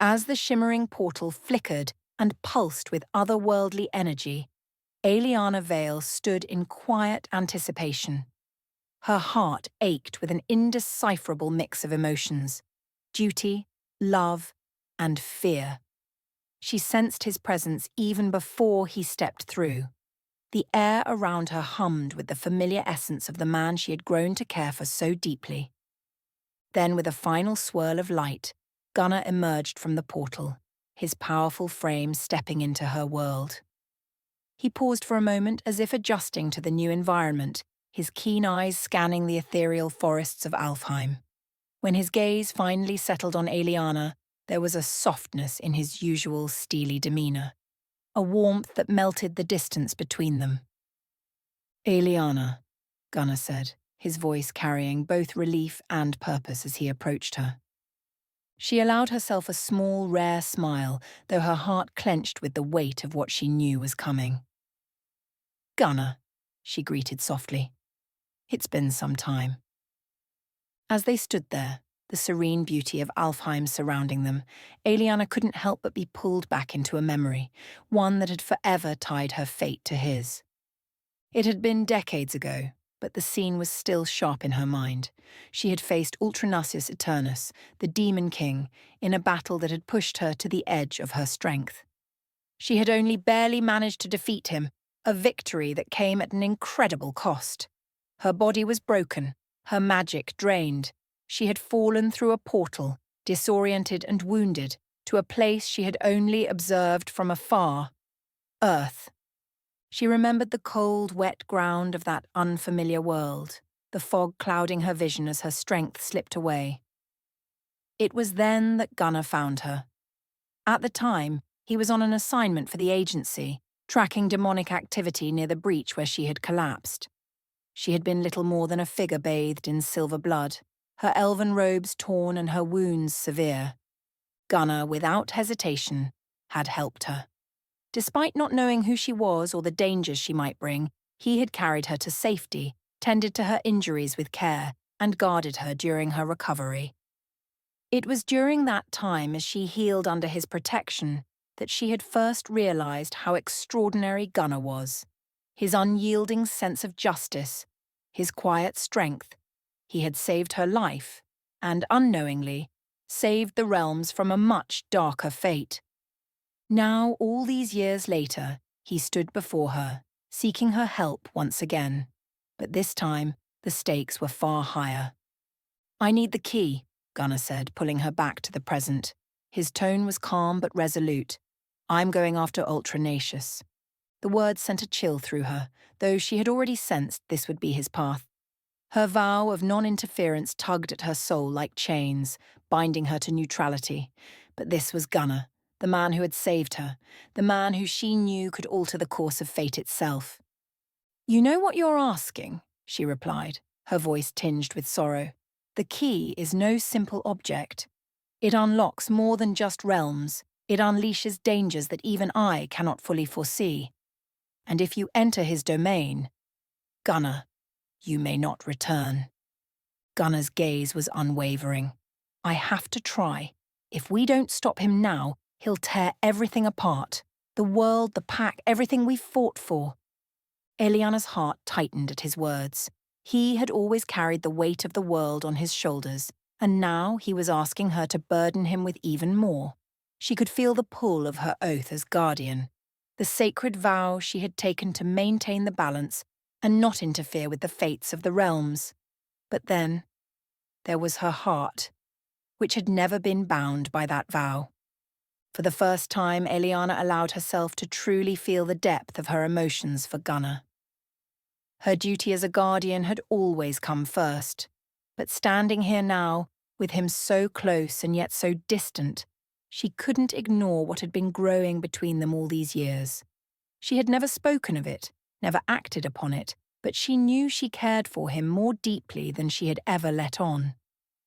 As the shimmering portal flickered and pulsed with otherworldly energy, Aeliana Vale stood in quiet anticipation. Her heart ached with an indecipherable mix of emotions: duty, love, and fear. She sensed his presence even before he stepped through. The air around her hummed with the familiar essence of the man she had grown to care for so deeply. Then, with a final swirl of light, Gunnar emerged from the portal, his powerful frame stepping into her world. He paused for a moment as if adjusting to the new environment, his keen eyes scanning the ethereal forests of Alfheim. When his gaze finally settled on Aeliana, there was a softness in his usual steely demeanor, a warmth that melted the distance between them. "Aeliana," Gunnar said, his voice carrying both relief and purpose as he approached her. She allowed herself a small, rare smile, though her heart clenched with the weight of what she knew was coming. "Gunnar," she greeted softly. "It's been some time." As they stood there, the serene beauty of Alfheim surrounding them, Aeliana couldn't help but be pulled back into a memory, one that had forever tied her fate to his. It had been decades ago, but the scene was still sharp in her mind. She had faced Ultranacious Eternus, the Demon King, in a battle that had pushed her to the edge of her strength. She had only barely managed to defeat him, a victory that came at an incredible cost. Her body was broken, her magic drained. She had fallen through a portal, disoriented and wounded, to a place she had only observed from afar: Earth. She remembered the cold, wet ground of that unfamiliar world, the fog clouding her vision as her strength slipped away. It was then that Gunnar found her. At the time, he was on an assignment for the agency, tracking demonic activity near the breach where she had collapsed. She had been little more than a figure bathed in silver blood, her elven robes torn and her wounds severe. Gunnar, without hesitation, had helped her. Despite not knowing who she was or the dangers she might bring, he had carried her to safety, tended to her injuries with care, and guarded her during her recovery. It was during that time, as she healed under his protection, that she had first realized how extraordinary Gunnar was. His unyielding sense of justice, his quiet strength. He had saved her life, and unknowingly, saved the realms from a much darker fate. Now, all these years later, he stood before her, seeking her help once again. But this time, the stakes were far higher. "I need the key," Gunnar said, pulling her back to the present. His tone was calm but resolute. "I'm going after Ultranacious." The words sent a chill through her, though she had already sensed this would be his path. Her vow of non-interference tugged at her soul like chains, binding her to neutrality. But this was Gunnar, the man who had saved her, the man who she knew could alter the course of fate itself. "You know what you're asking," she replied, her voice tinged with sorrow. "The key is no simple object. It unlocks more than just realms. It unleashes dangers that even I cannot fully foresee. And if you enter his domain, Gunnar, you may not return." Gunnar's gaze was unwavering. "I have to try. If we don't stop him now, he'll tear everything apart. The world, the pack, everything we've fought for." Eliana's heart tightened at his words. He had always carried the weight of the world on his shoulders, and now he was asking her to burden him with even more. She could feel the pull of her oath as guardian, the sacred vow she had taken to maintain the balance and not interfere with the fates of the realms. But then, there was her heart, which had never been bound by that vow. For the first time, Aeliana allowed herself to truly feel the depth of her emotions for Gunnar. Her duty as a guardian had always come first, but standing here now, with him so close and yet so distant, she couldn't ignore what had been growing between them all these years. She had never spoken of it, never acted upon it, but she knew she cared for him more deeply than she had ever let on.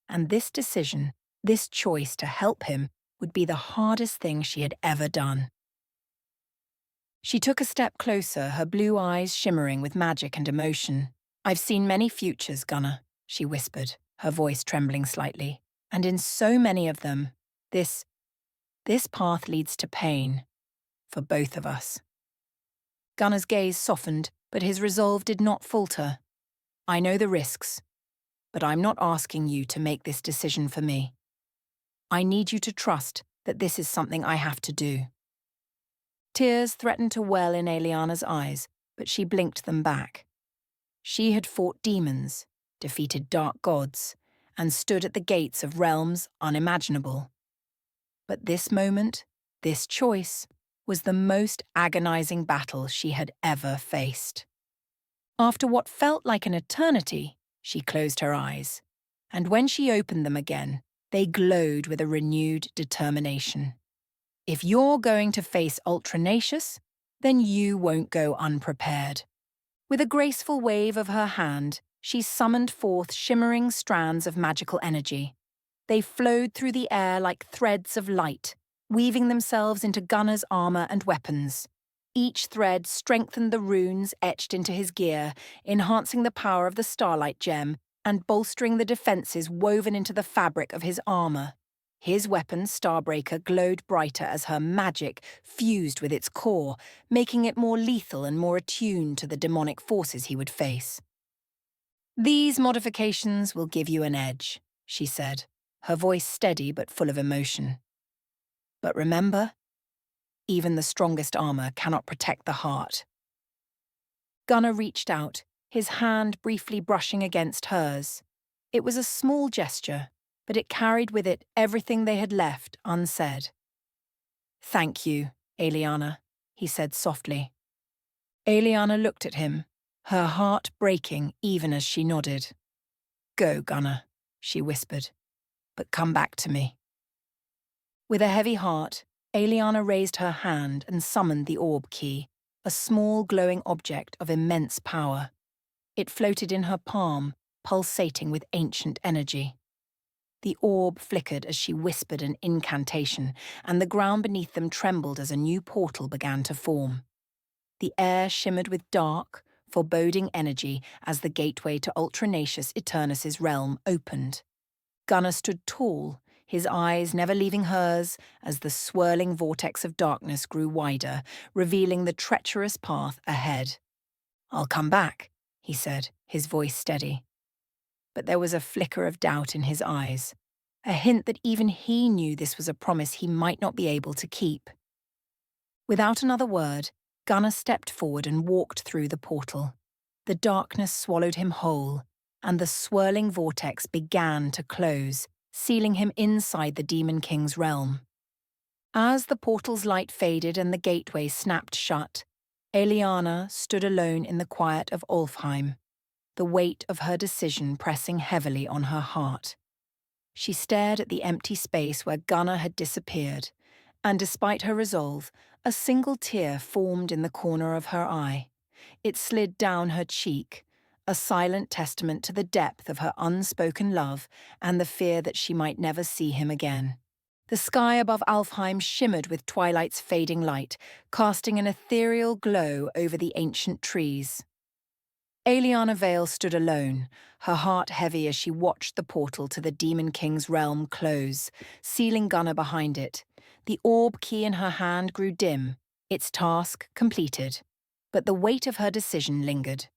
And this decision, this choice to help him, would be the hardest thing she had ever done. She took a step closer, her blue eyes shimmering with magic and emotion. "I've seen many futures, Gunnar," she whispered, her voice trembling slightly. "And in so many of them, this This path leads to pain, for both of us. Gunnar's gaze softened, but his resolve did not falter. I know the risks, but I'm not asking you to make this decision for me. I need you to trust that this is something I have to do. Tears threatened to well in Aeliana's eyes, but she blinked them back. She had fought demons, defeated dark gods, and stood at the gates of realms unimaginable. But this moment, this choice, was the most agonizing battle she had ever faced. After what felt like an eternity, she closed her eyes, and when she opened them again, they glowed with a renewed determination. If you're going to face Ultranacious, then you won't go unprepared. With a graceful wave of her hand, she summoned forth shimmering strands of magical energy. They flowed through the air like threads of light, weaving themselves into Gunnar's armor and weapons. Each thread strengthened the runes etched into his gear, enhancing the power of the starlight gem and bolstering the defenses woven into the fabric of his armor. His weapon, Starbreaker, glowed brighter as her magic fused with its core, making it more lethal and more attuned to the demonic forces he would face. "These modifications will give you an edge," she said, her voice steady but full of emotion. "But remember, even the strongest armor cannot protect the heart." Gunnar reached out, his hand briefly brushing against hers. It was a small gesture, but it carried with it everything they had left unsaid. "Thank you, Aeliana," he said softly. Aeliana looked at him, her heart breaking even as she nodded. "Go, Gunnar," she whispered, "but come back to me." With a heavy heart, Aeliana raised her hand and summoned the orb key, a small glowing object of immense power. It floated in her palm, pulsating with ancient energy. The orb flickered as she whispered an incantation, and the ground beneath them trembled as a new portal began to form. The air shimmered with dark, foreboding energy as the gateway to Ultranacious Eternus's realm opened. Gunnar stood tall, his eyes never leaving hers as the swirling vortex of darkness grew wider, revealing the treacherous path ahead. "I'll come back," he said, his voice steady. But there was a flicker of doubt in his eyes, a hint that even he knew this was a promise he might not be able to keep. Without another word, Gunnar stepped forward and walked through the portal. The darkness swallowed him whole, and the swirling vortex began to close, sealing him inside the Demon King's realm. As the portal's light faded and the gateway snapped shut, Aeliana stood alone in the quiet of Alfheim, the weight of her decision pressing heavily on her heart. She stared at the empty space where Gunnar had disappeared, and despite her resolve, a single tear formed in the corner of her eye. It slid down her cheek, a silent testament to the depth of her unspoken love and the fear that she might never see him again. The sky above Alfheim shimmered with twilight's fading light, casting an ethereal glow over the ancient trees. Aeliana Vale stood alone, her heart heavy as she watched the portal to the Demon King's realm close, sealing Gunnar behind it. The orb key in her hand grew dim, its task completed, but the weight of her decision lingered.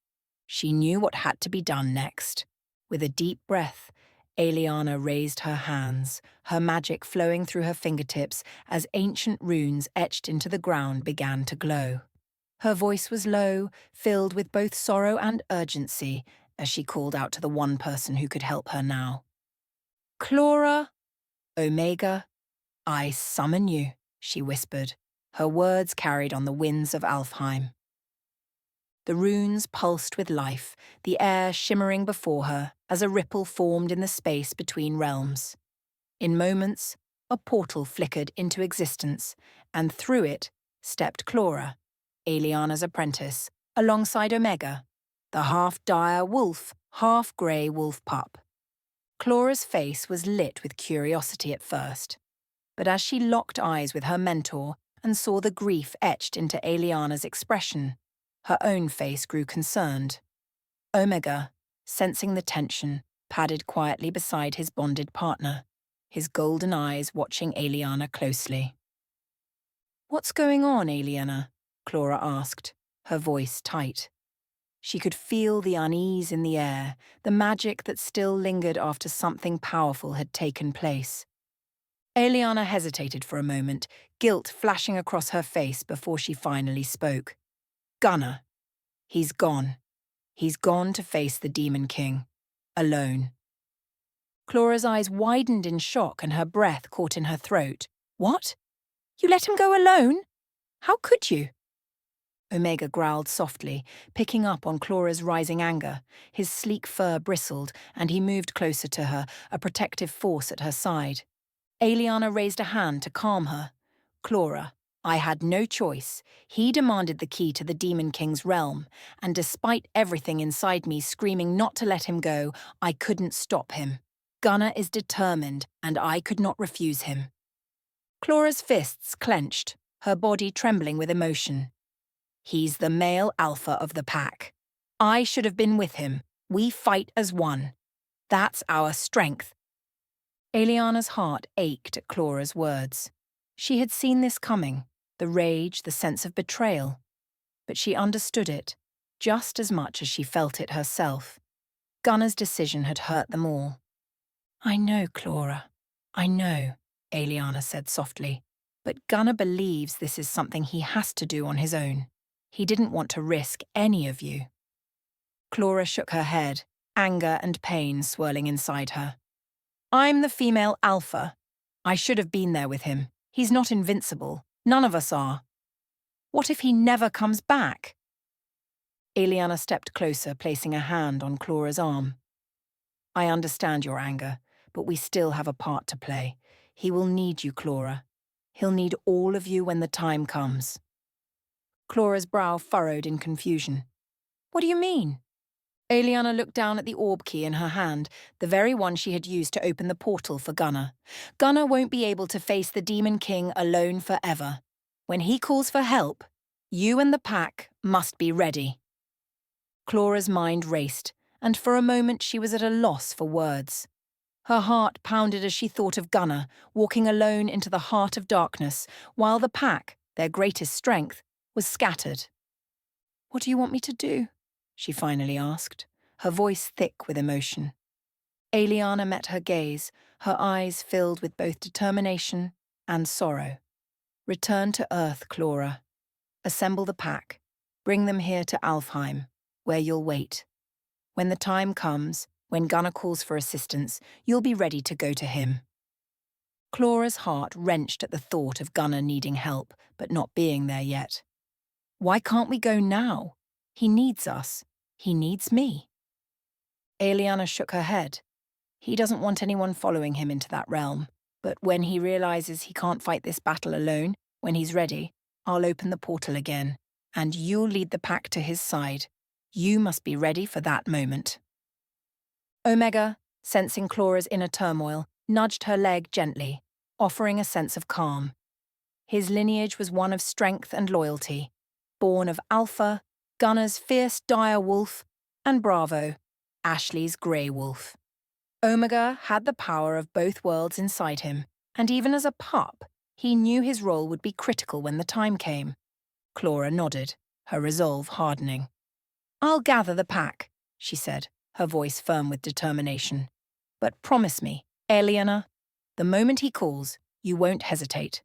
She knew what had to be done next. With a deep breath, Aeliana raised her hands, her magic flowing through her fingertips as ancient runes etched into the ground began to glow. Her voice was low, filled with both sorrow and urgency, as she called out to the one person who could help her now. "Clora, Omega, I summon you," she whispered, her words carried on the winds of Alfheim. The runes pulsed with life, the air shimmering before her as a ripple formed in the space between realms. In moments, a portal flickered into existence, and through it stepped Clora, Aeliana's apprentice, alongside Omega, the half-dire wolf, half-grey wolf pup. Clora's face was lit with curiosity at first, but as she locked eyes with her mentor and saw the grief etched into Aeliana's expression, her own face grew concerned. Omega, sensing the tension, padded quietly beside his bonded partner, his golden eyes watching Aeliana closely. "What's going on, Aeliana?" Clara asked, her voice tight. She could feel the unease in the air, the magic that still lingered after something powerful had taken place. Aeliana hesitated for a moment, guilt flashing across her face before she finally spoke. "Gunnar. He's gone. He's gone to face the Demon King. Alone." Clara's eyes widened in shock and her breath caught in her throat. "What? You let him go alone? How could you?" Omega growled softly, picking up on Clara's rising anger. His sleek fur bristled, and he moved closer to her, a protective force at her side. Aeliana raised a hand to calm her. "Clara, I had no choice. He demanded the key to the Demon King's realm, and despite everything inside me screaming not to let him go, I couldn't stop him. Gunnar is determined, and I could not refuse him." Clara's fists clenched, her body trembling with emotion. "He's the male alpha of the pack. I should have been with him. We fight as one. That's our strength." Aeliana's heart ached at Clara's words. She had seen this coming, the rage, the sense of betrayal. But she understood it, just as much as she felt it herself. Gunnar's decision had hurt them all. "I know, Clara. I know," Aeliana said softly. "But Gunnar believes this is something he has to do on his own. He didn't want to risk any of you." Clara shook her head, anger and pain swirling inside her. "I'm the female alpha. I should have been there with him. He's not invincible. None of us are. What if he never comes back?" Aeliana stepped closer, placing a hand on Clara's arm. "I understand your anger, but we still have a part to play. He will need you, Clara. He'll need all of you when the time comes." Clara's brow furrowed in confusion. "What do you mean?" Aeliana looked down at the orb key in her hand, the very one she had used to open the portal for Gunnar. "Gunnar won't be able to face the Demon King alone forever. When he calls for help, you and the pack must be ready." Clara's mind raced, and for a moment she was at a loss for words. Her heart pounded as she thought of Gunnar, walking alone into the heart of darkness, while the pack, their greatest strength, was scattered. "What do you want me to do?" she finally asked, her voice thick with emotion. Aeliana met her gaze, her eyes filled with both determination and sorrow. "Return to Earth, Clara. Assemble the pack. Bring them here to Alfheim, where you'll wait. When the time comes, when Gunnar calls for assistance, you'll be ready to go to him." Clara's heart wrenched at the thought of Gunnar needing help, but not being there yet. "Why can't we go now? He needs us. He needs me." Aeliana shook her head. "He doesn't want anyone following him into that realm, but when he realizes he can't fight this battle alone, when he's ready, I'll open the portal again, and you'll lead the pack to his side. You must be ready for that moment." Omega, sensing Clara's inner turmoil, nudged her leg gently, offering a sense of calm. His lineage was one of strength and loyalty, born of Alpha, Gunnar's fierce dire wolf, and Bravo, Ashley's grey wolf. Omega had the power of both worlds inside him, and even as a pup, he knew his role would be critical when the time came. Clara nodded, her resolve hardening. "I'll gather the pack," she said, her voice firm with determination. "But promise me, Aeliana, the moment he calls, you won't hesitate.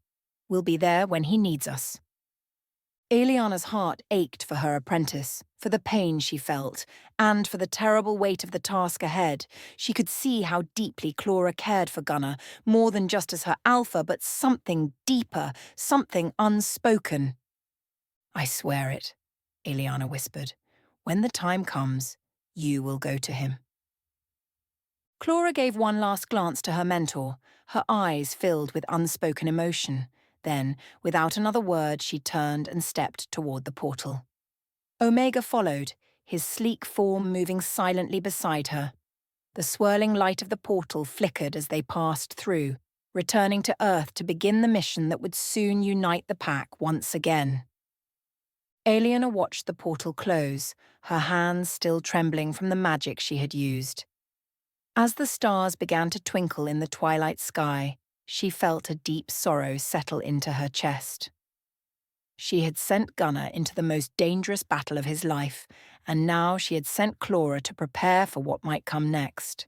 We'll be there when he needs us." Aeliana's heart ached for her apprentice, for the pain she felt, and for the terrible weight of the task ahead. She could see how deeply Clara cared for Gunnar, more than just as her alpha, but something deeper, something unspoken. "I swear it," Aeliana whispered. "When the time comes, you will go to him." Clara gave one last glance to her mentor, her eyes filled with unspoken emotion. Then, without another word, she turned and stepped toward the portal. Omega followed, his sleek form moving silently beside her. The swirling light of the portal flickered as they passed through, returning to Earth to begin the mission that would soon unite the pack once again. Aeliana watched the portal close, her hands still trembling from the magic she had used. As the stars began to twinkle in the twilight sky, she felt a deep sorrow settle into her chest. She had sent Gunnar into the most dangerous battle of his life, and now she had sent Clara to prepare for what might come next.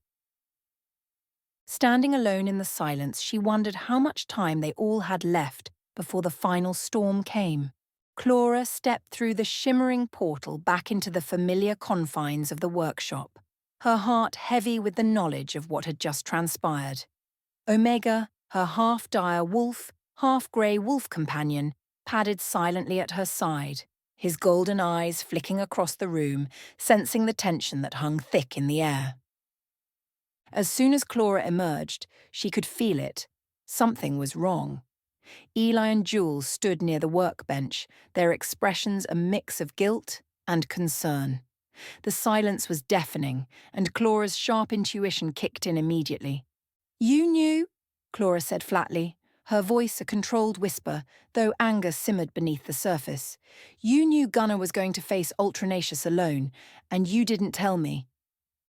Standing alone in the silence, she wondered how much time they all had left before the final storm came. Clara stepped through the shimmering portal back into the familiar confines of the workshop, her heart heavy with the knowledge of what had just transpired. Omega, her half-dire wolf, half-grey wolf companion, padded silently at her side, his golden eyes flicking across the room, sensing the tension that hung thick in the air. As soon as Clara emerged, she could feel it. Something was wrong. Eli and Jules stood near the workbench, their expressions a mix of guilt and concern. The silence was deafening, and Clara's sharp intuition kicked in immediately. "You knew?" Clara said flatly, her voice a controlled whisper, though anger simmered beneath the surface. "You knew Gunnar was going to face Ultranacious alone, and you didn't tell me."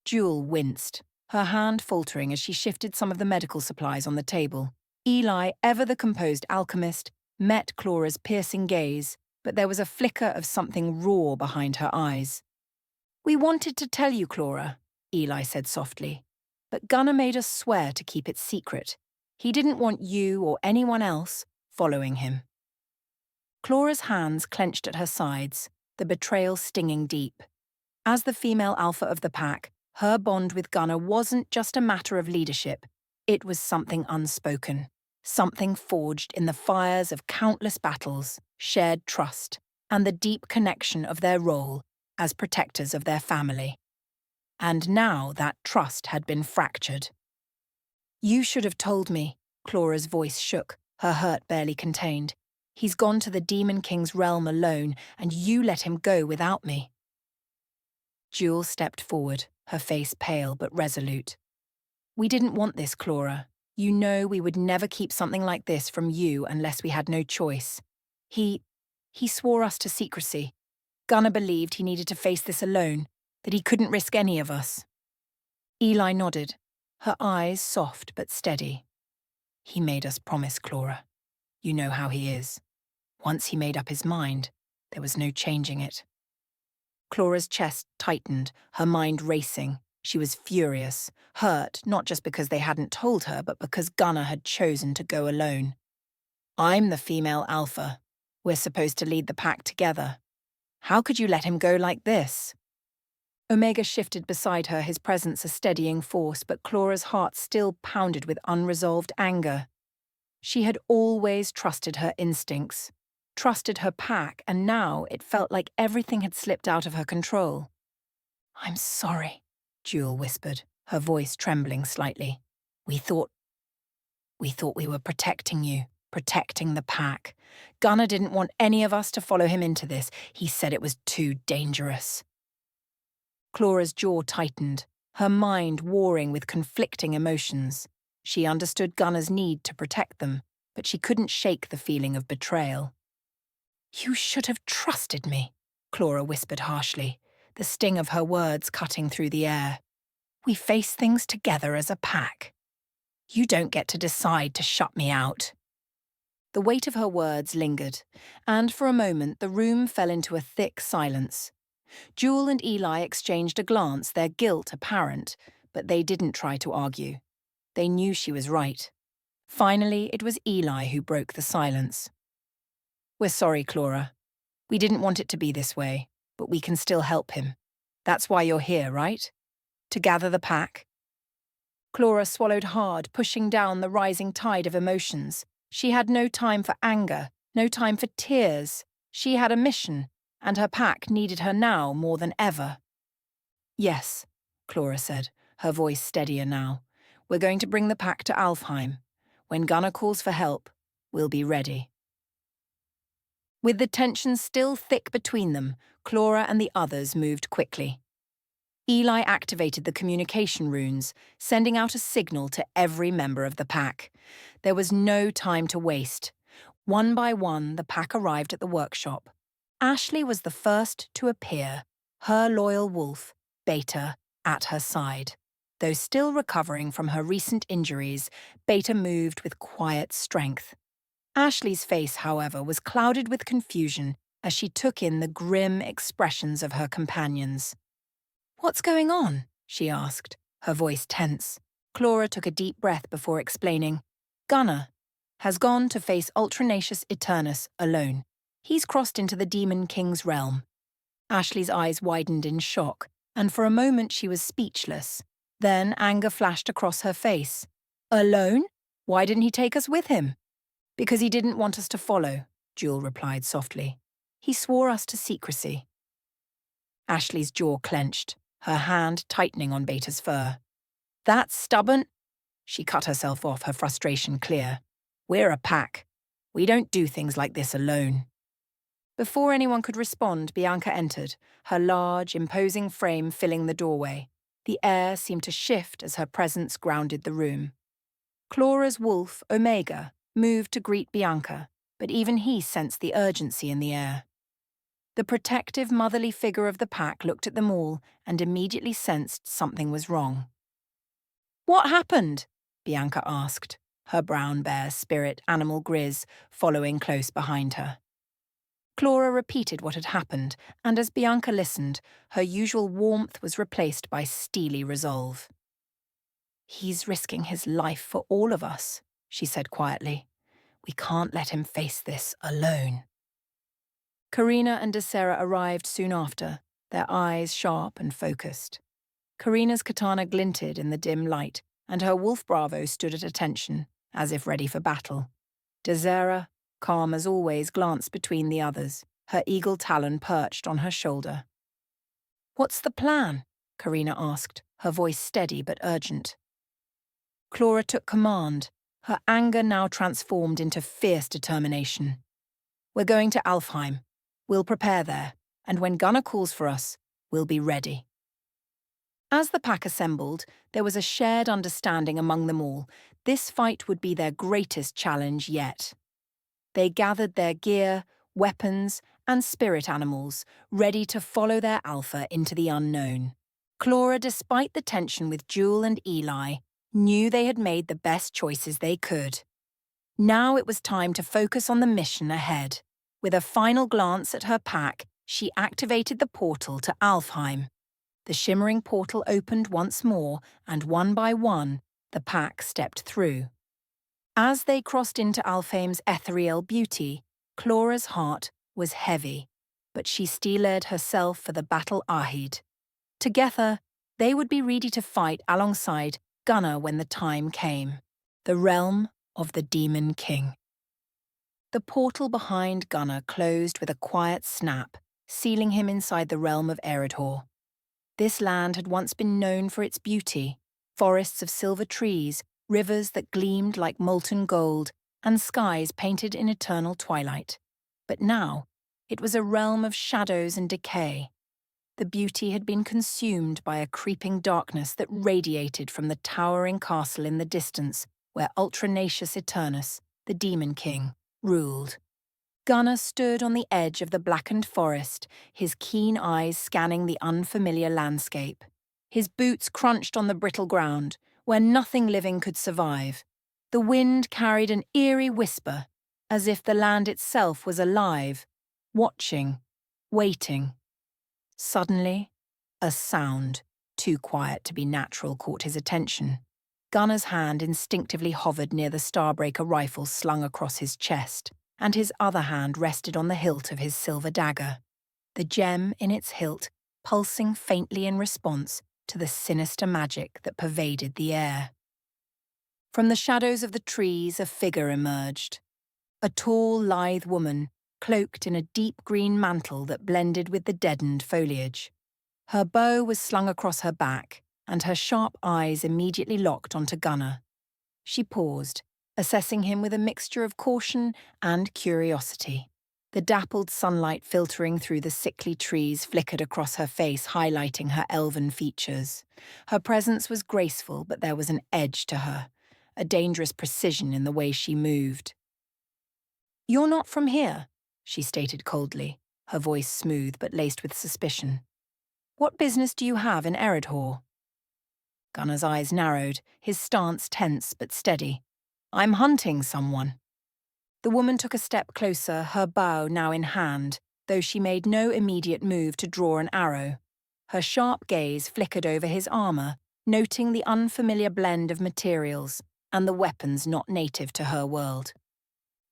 Jewel winced, her hand faltering as she shifted some of the medical supplies on the table. Eli, ever the composed alchemist, met Clara's piercing gaze, but there was a flicker of something raw behind her eyes. "We wanted to tell you, Clara," Eli said softly, "but Gunnar made us swear to keep it secret. He didn't want you or anyone else following him." Clara's hands clenched at her sides, the betrayal stinging deep. As the female alpha of the pack, her bond with Gunnar wasn't just a matter of leadership, it was something unspoken, something forged in the fires of countless battles, shared trust, and the deep connection of their role as protectors of their family. And now that trust had been fractured. "You should have told me," Clara's voice shook, her hurt barely contained. "He's gone to the Demon King's realm alone, and you let him go without me." Jewel stepped forward, her face pale but resolute. "We didn't want this, Clara. You know we would never keep something like this from you unless we had no choice. He swore us to secrecy. Gunnar believed he needed to face this alone, that he couldn't risk any of us." Eli nodded, her eyes soft but steady. "He made us promise, Clara. You know how he is. Once he made up his mind, there was no changing it." Clara's chest tightened, her mind racing. She was furious, hurt not just because they hadn't told her, but because Gunnar had chosen to go alone. "I'm the female alpha. We're supposed to lead the pack together. How could you let him go like this?" Omega shifted beside her, his presence a steadying force, but Clara's heart still pounded with unresolved anger. She had always trusted her instincts, trusted her pack, and now it felt like everything had slipped out of her control. "I'm sorry," Jewel whispered, her voice trembling slightly. We thought we were protecting you, protecting the pack. Gunnar didn't want any of us to follow him into this. He said it was too dangerous." Clara's jaw tightened, her mind warring with conflicting emotions. She understood Gunnar's need to protect them, but she couldn't shake the feeling of betrayal. "You should have trusted me," Clara whispered harshly, the sting of her words cutting through the air. "We face things together as a pack. You don't get to decide to shut me out." The weight of her words lingered, and for a moment the room fell into a thick silence. Jewel and Eli exchanged a glance, their guilt apparent, but they didn't try to argue. They knew she was right. Finally, it was Eli who broke the silence. "We're sorry, Clara. We didn't want it to be this way, but we can still help him. That's why you're here, right? To gather the pack?" Clara swallowed hard, pushing down the rising tide of emotions. She had no time for anger, no time for tears. She had a mission, and her pack needed her now more than ever. "Yes," Clara said, her voice steadier now. "We're going to bring the pack to Alfheim. When Gunnar calls for help, we'll be ready." With the tension still thick between them, Clara and the others moved quickly. Eli activated the communication runes, sending out a signal to every member of the pack. There was no time to waste. One by one, the pack arrived at the workshop. Ashley was the first to appear, her loyal wolf, Beta, at her side. Though still recovering from her recent injuries, Beta moved with quiet strength. Ashley's face, however, was clouded with confusion as she took in the grim expressions of her companions. "What's going on?" she asked, her voice tense. Clara took a deep breath before explaining. "Gunnar has gone to face Ultranacious Eternus alone. He's crossed into the Demon King's realm." Ashley's eyes widened in shock, and for a moment she was speechless. Then anger flashed across her face. "Alone? Why didn't he take us with him?" "Because he didn't want us to follow," Jewel replied softly. "He swore us to secrecy." Ashley's jaw clenched, her hand tightening on Beta's fur. "That's stubborn?" She cut herself off, her frustration clear. "We're a pack. We don't do things like this alone." Before anyone could respond, Bianca entered, her large, imposing frame filling the doorway. The air seemed to shift as her presence grounded the room. Clara's wolf, Omega, moved to greet Bianca, but even he sensed the urgency in the air. The protective, motherly figure of the pack looked at them all and immediately sensed something was wrong. "What happened?" Bianca asked, her brown bear spirit animal Grizz following close behind her. Clara repeated what had happened, and as Bianca listened, her usual warmth was replaced by steely resolve. "He's risking his life for all of us," she said quietly. "We can't let him face this alone." Karina and Desera arrived soon after, their eyes sharp and focused. Karina's katana glinted in the dim light, and her wolf bravo stood at attention, as if ready for battle. Desera, calm as always, glanced between the others, her eagle talon perched on her shoulder. "What's the plan?" Karina asked, her voice steady but urgent. Clara took command, her anger now transformed into fierce determination. "We're going to Alfheim. We'll prepare there, and when Gunnar calls for us, we'll be ready." As the pack assembled, there was a shared understanding among them all. This fight would be their greatest challenge yet. They gathered their gear, weapons, and spirit animals, ready to follow their alpha into the unknown. Clara, despite the tension with Jewel and Eli, knew they had made the best choices they could. Now it was time to focus on the mission ahead. With a final glance at her pack, she activated the portal to Alfheim. The shimmering portal opened once more, and one by one, the pack stepped through. As they crossed into Alfheim's ethereal beauty, Clara's heart was heavy, but she steeled herself for the battle ahead. Together, they would be ready to fight alongside Gunnar when the time came. The realm of the Demon King. The portal behind Gunnar closed with a quiet snap, sealing him inside the realm of Eredhor. This land had once been known for its beauty, forests of silver trees, rivers that gleamed like molten gold, and skies painted in eternal twilight. But now, it was a realm of shadows and decay. The beauty had been consumed by a creeping darkness that radiated from the towering castle in the distance where Ultranacious Eternus, the Demon King, ruled. Gunnar stood on the edge of the blackened forest, his keen eyes scanning the unfamiliar landscape. His boots crunched on the brittle ground, where nothing living could survive. The wind carried an eerie whisper, as if the land itself was alive, watching, waiting. Suddenly, a sound, too quiet to be natural, caught his attention. Gunnar's hand instinctively hovered near the Starbreaker rifle slung across his chest, and his other hand rested on the hilt of his silver dagger, the gem in its hilt pulsing faintly in response to the sinister magic that pervaded the air. From the shadows of the trees, a figure emerged. A tall, lithe woman, cloaked in a deep green mantle that blended with the deadened foliage. Her bow was slung across her back, and her sharp eyes immediately locked onto Gunnar. She paused, assessing him with a mixture of caution and curiosity. The dappled sunlight filtering through the sickly trees flickered across her face, highlighting her elven features. Her presence was graceful, but there was an edge to her, a dangerous precision in the way she moved. "You're not from here," she stated coldly, her voice smooth but laced with suspicion. "What business do you have in Eredhor?" Gunner's eyes narrowed, his stance tense but steady. I'm hunting someone. The woman took a step closer, her bow now in hand, though she made no immediate move to draw an arrow. Her sharp gaze flickered over his armor, noting the unfamiliar blend of materials and the weapons not native to her world.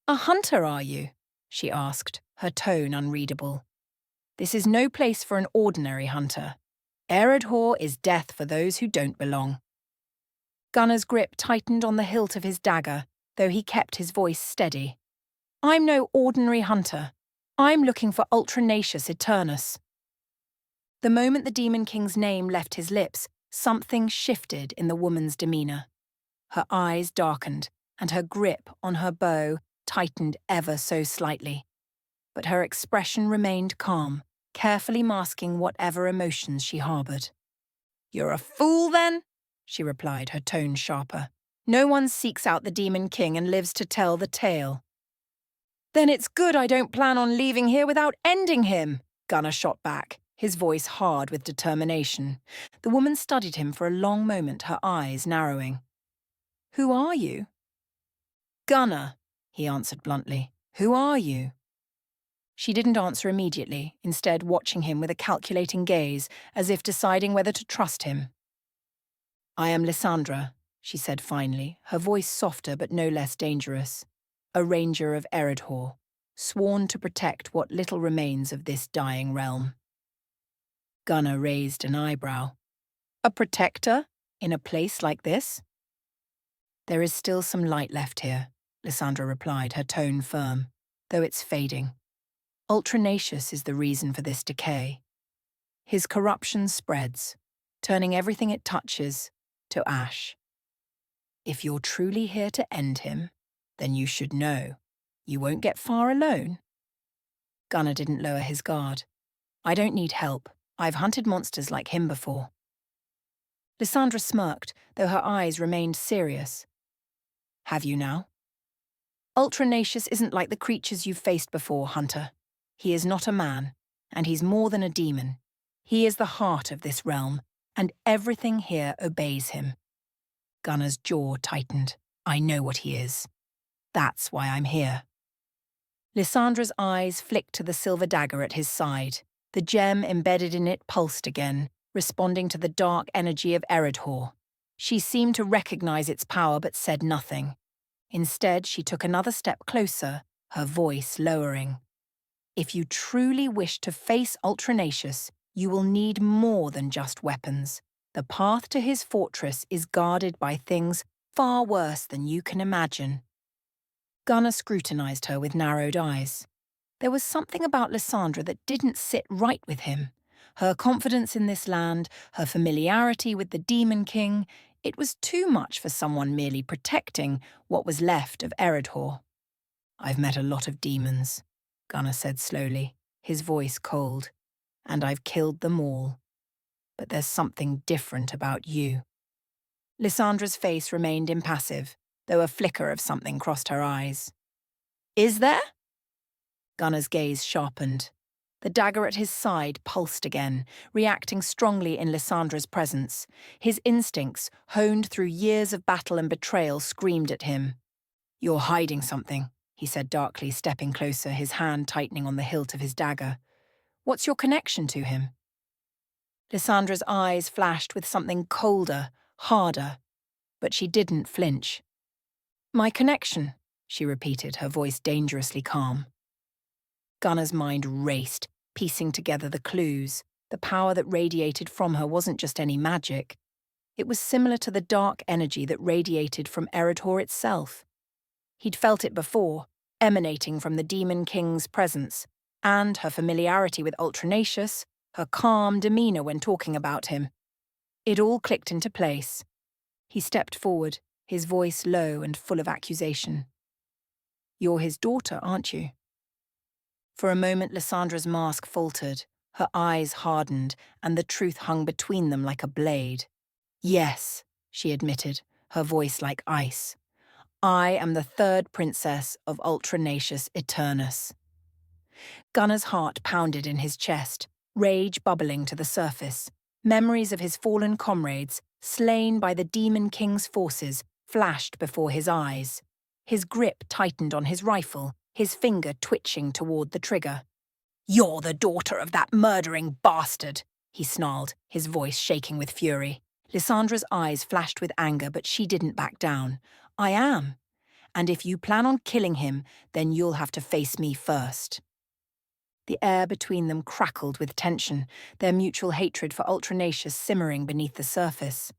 A hunter, are you? She asked, her tone unreadable. This is no place for an ordinary hunter. Eredhor is death for those who don't belong. Gunner's grip tightened on the hilt of his dagger, though he kept his voice steady. I'm no ordinary hunter. I'm looking for Ultranacious Eternus. The moment the Demon King's name left his lips, something shifted in the woman's demeanor. Her eyes darkened, and her grip on her bow tightened ever so slightly. But her expression remained calm, carefully masking whatever emotions she harbored. You're a fool, then? She replied, her tone sharper. No one seeks out the Demon King and lives to tell the tale. Then it's good I don't plan on leaving here without ending him, Gunner shot back, his voice hard with determination. The woman studied him for a long moment, her eyes narrowing. Who are you? Gunner, he answered bluntly. Who are you? She didn't answer immediately, instead watching him with a calculating gaze, as if deciding whether to trust him. I am Lissandra, she said finally, her voice softer but no less dangerous. A ranger of Eredhor, sworn to protect what little remains of this dying realm. Gunner raised an eyebrow. A protector? In a place like this? There is still some light left here, Lissandra replied, her tone firm, though it's fading. Ultranacious is the reason for this decay. His corruption spreads, turning everything it touches to ash. If you're truly here to end him, then you should know. You won't get far alone. Gunner didn't lower his guard. I don't need help. I've hunted monsters like him before. Lissandra smirked, though her eyes remained serious. Have you now? Ultranacious isn't like the creatures you've faced before, Hunter. He is not a man, and he's more than a demon. He is the heart of this realm, and everything here obeys him. Gunner's jaw tightened. I know what he is. That's why I'm here. Lissandra's eyes flicked to the silver dagger at his side. The gem embedded in it pulsed again, responding to the dark energy of Eredhor. She seemed to recognize its power but said nothing. Instead, she took another step closer, her voice lowering. If you truly wish to face Ultranacious, you will need more than just weapons. The path to his fortress is guarded by things far worse than you can imagine. Gunner scrutinized her with narrowed eyes. There was something about Lissandra that didn't sit right with him. Her confidence in this land, her familiarity with the Demon King, it was too much for someone merely protecting what was left of Eredhor. I've met a lot of demons, Gunner said slowly, his voice cold, and I've killed them all. But there's something different about you. Lissandra's face remained impassive, though a flicker of something crossed her eyes. Is there? Gunner's gaze sharpened. The dagger at his side pulsed again, reacting strongly in Lissandra's presence. His instincts, honed through years of battle and betrayal, screamed at him. You're hiding something, he said darkly, stepping closer, his hand tightening on the hilt of his dagger. What's your connection to him? Lissandra's eyes flashed with something colder, harder, but she didn't flinch. My connection, she repeated, her voice dangerously calm. Gunner's mind raced, piecing together the clues. The power that radiated from her wasn't just any magic. It was similar to the dark energy that radiated from Eredhor itself. He'd felt it before, emanating from the Demon King's presence, and her familiarity with Ultranacious, her calm demeanor when talking about him. It all clicked into place. He stepped forward, his voice low and full of accusation. You're his daughter, aren't you? For a moment, Lissandra's mask faltered, her eyes hardened, and the truth hung between them like a blade. Yes, she admitted, her voice like ice. I am the third princess of Ultranacious Eternus. Gunner's heart pounded in his chest, rage bubbling to the surface. Memories of his fallen comrades, slain by the Demon King's forces, flashed before his eyes. His grip tightened on his rifle, his finger twitching toward the trigger. "You're the daughter of that murdering bastard," he snarled, his voice shaking with fury. Lissandra's eyes flashed with anger, but she didn't back down. "I am. And if you plan on killing him, then you'll have to face me first." The air between them crackled with tension, their mutual hatred for Ultranacious simmering beneath the surface.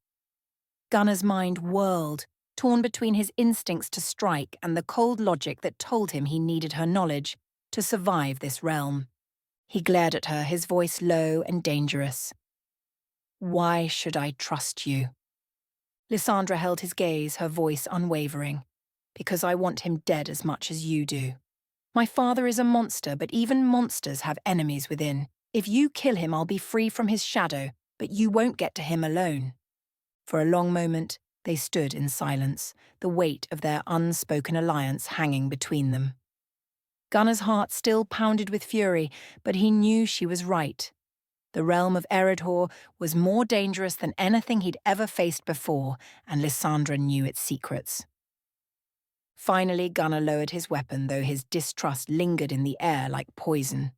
Gunner's mind whirled, torn between his instincts to strike and the cold logic that told him he needed her knowledge to survive this realm. He glared at her, his voice low and dangerous. "Why should I trust you?" Lissandra held his gaze, her voice unwavering. "Because I want him dead as much as you do. My father is a monster, but even monsters have enemies within. If you kill him, I'll be free from his shadow, but you won't get to him alone." For a long moment, they stood in silence, the weight of their unspoken alliance hanging between them. Gunner's heart still pounded with fury, but he knew she was right. The realm of Eredhor was more dangerous than anything he'd ever faced before, and Lissandra knew its secrets. Finally, Gunner lowered his weapon, though his distrust lingered in the air like poison.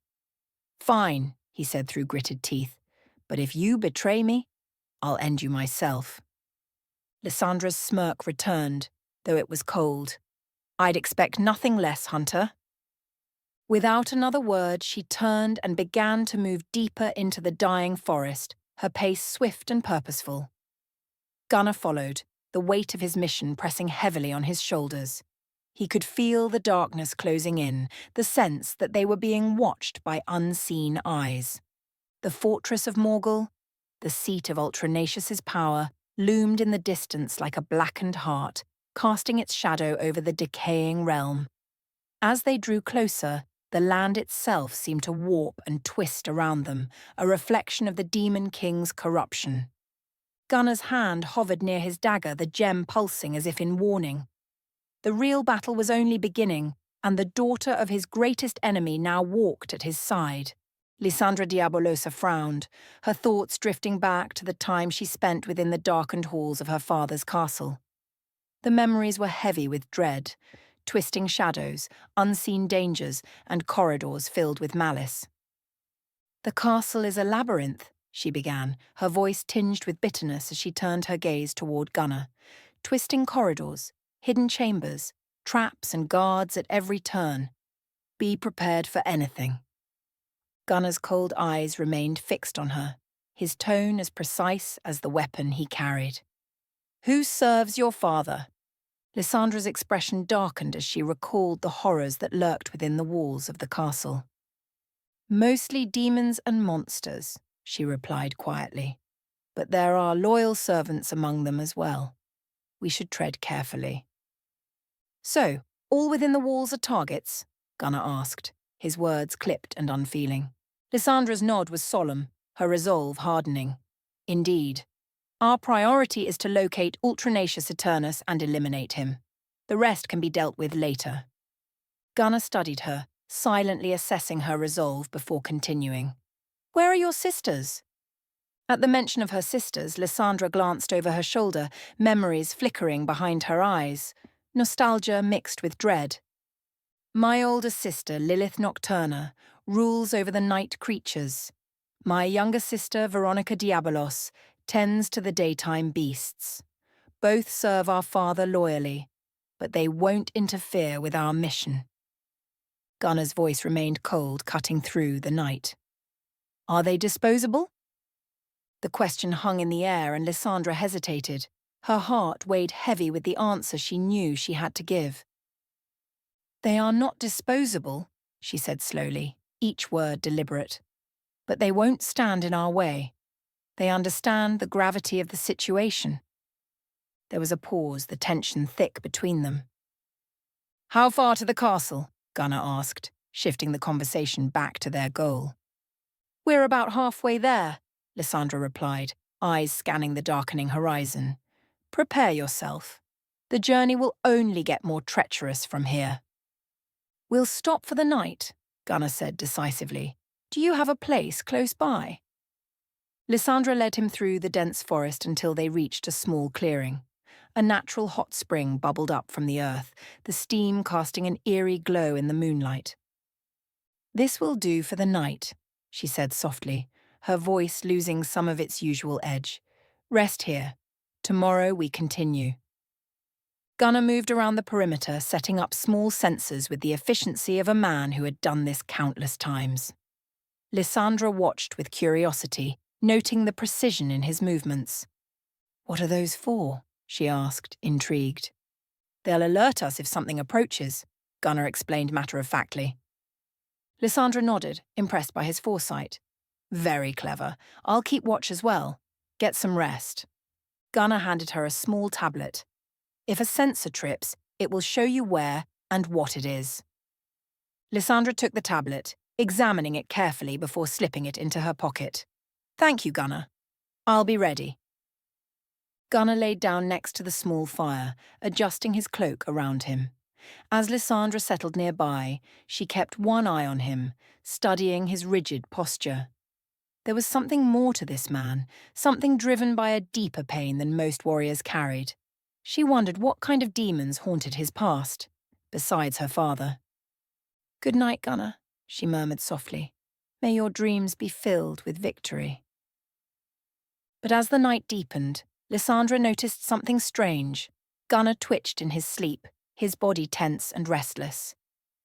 "Fine," he said through gritted teeth, "but if you betray me, I'll end you myself." Lissandra's smirk returned, though it was cold. "I'd expect nothing less, Hunter." Without another word, she turned and began to move deeper into the dying forest, her pace swift and purposeful. Gunner followed, the weight of his mission pressing heavily on his shoulders. He could feel the darkness closing in, the sense that they were being watched by unseen eyes. The fortress of Morgul, the seat of Ultranacious's power, loomed in the distance like a blackened heart, casting its shadow over the decaying realm. As they drew closer, the land itself seemed to warp and twist around them, a reflection of the Demon King's corruption. Gunner's hand hovered near his dagger, the gem pulsing as if in warning. The real battle was only beginning, and the daughter of his greatest enemy now walked at his side. Lissandra Diabolosa frowned, her thoughts drifting back to the time she spent within the darkened halls of her father's castle. The memories were heavy with dread, twisting shadows, unseen dangers, and corridors filled with malice. "The castle is a labyrinth," she began, her voice tinged with bitterness as she turned her gaze toward Gunner. "Twisting corridors, hidden chambers, traps and guards at every turn. Be prepared for anything." Gunner's cold eyes remained fixed on her, his tone as precise as the weapon he carried. "Who serves your father?" Lissandra's expression darkened as she recalled the horrors that lurked within the walls of the castle. "Mostly demons and monsters," she replied quietly. "But there are loyal servants among them as well. We should tread carefully." "So, all within the walls are targets?" Gunner asked, his words clipped and unfeeling. Lissandra's nod was solemn, her resolve hardening. "Indeed. Our priority is to locate Ultranacious Eternus and eliminate him. The rest can be dealt with later." Gunner studied her, silently assessing her resolve before continuing. "Where are your sisters?" At the mention of her sisters, Lissandra glanced over her shoulder, memories flickering behind her eyes, nostalgia mixed with dread. "My older sister, Lilith Nocturna, rules over the night creatures. My younger sister, Veronica Diabolos, tends to the daytime beasts. Both serve our father loyally, but they won't interfere with our mission." Gunner's voice remained cold, cutting through the night. "Are they disposable?" The question hung in the air, and Lissandra hesitated. Her heart weighed heavy with the answer she knew she had to give. "They are not disposable," she said slowly, each word deliberate. "But they won't stand in our way. They understand the gravity of the situation." There was a pause, the tension thick between them. "How far to the castle?" Gunner asked, shifting the conversation back to their goal. "We're about halfway there," Lissandra replied, eyes scanning the darkening horizon. "Prepare yourself. The journey will only get more treacherous from here." "We'll stop for the night," Gunner said decisively. "Do you have a place close by?" Lissandra led him through the dense forest until they reached a small clearing. A natural hot spring bubbled up from the earth, the steam casting an eerie glow in the moonlight. "This will do for the night," she said softly, her voice losing some of its usual edge. "Rest here. Tomorrow we continue." Gunnar moved around the perimeter, setting up small sensors with the efficiency of a man who had done this countless times. Lissandra watched with curiosity, noting the precision in his movements. "What are those for?" she asked, intrigued. "They'll alert us if something approaches," Gunnar explained matter-of-factly. Lissandra nodded, impressed by his foresight. "Very clever. I'll keep watch as well. Get some rest." Gunnar handed her a small tablet. "If a sensor trips, it will show you where and what it is." Lissandra took the tablet, examining it carefully before slipping it into her pocket. "Thank you, Gunnar. I'll be ready." Gunnar laid down next to the small fire, adjusting his cloak around him. As Lissandra settled nearby, she kept one eye on him, studying his rigid posture. There was something more to this man, something driven by a deeper pain than most warriors carried. She wondered what kind of demons haunted his past, besides her father. "Good night, Gunnar," she murmured softly. "May your dreams be filled with victory." But as the night deepened, Lissandra noticed something strange. Gunnar twitched in his sleep, his body tense and restless.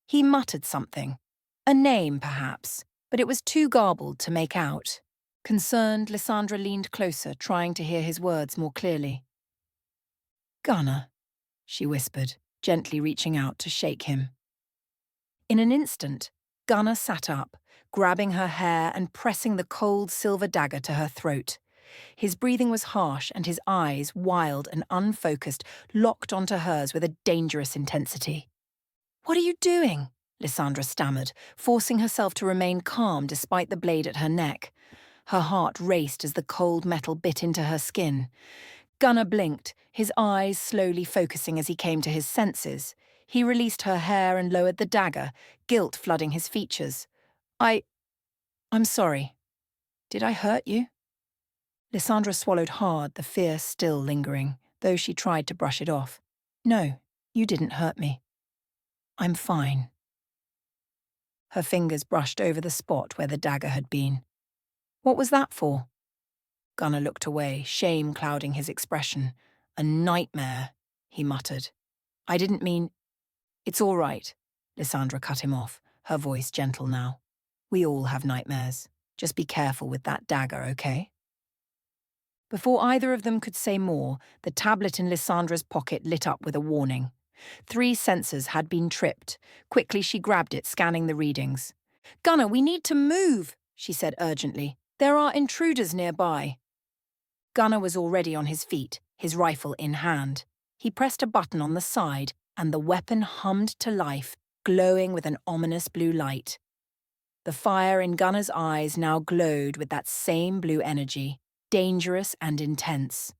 He muttered something. A name, perhaps, but it was too garbled to make out. Concerned, Lissandra leaned closer, trying to hear his words more clearly. "Gunnar," she whispered, gently reaching out to shake him. In an instant, Gunnar sat up, grabbing her hair and pressing the cold silver dagger to her throat. His breathing was harsh and his eyes, wild and unfocused, locked onto hers with a dangerous intensity. "What are you doing?" Lissandra stammered, forcing herself to remain calm despite the blade at her neck. Her heart raced as the cold metal bit into her skin. Gunnar blinked, his eyes slowly focusing as he came to his senses. He released her hair and lowered the dagger, guilt flooding his features. I'm sorry. Did I hurt you?" Lissandra swallowed hard, the fear still lingering, though she tried to brush it off. "No, you didn't hurt me. I'm fine." Her fingers brushed over the spot where the dagger had been. "What was that for?" Gunnar looked away, shame clouding his expression. "A nightmare," he muttered. "I didn't mean—" "It's all right," Lissandra cut him off, her voice gentle now. "We all have nightmares. Just be careful with that dagger, okay?" Before either of them could say more, the tablet in Lissandra's pocket lit up with a warning. 3 sensors had been tripped. Quickly she grabbed it, scanning the readings. "Gunnar, we need to move," she said urgently. "There are intruders nearby." Gunnar was already on his feet, his rifle in hand. He pressed a button on the side, and the weapon hummed to life, glowing with an ominous blue light. The fire in Gunnar's eyes now glowed with that same blue energy, dangerous and intense.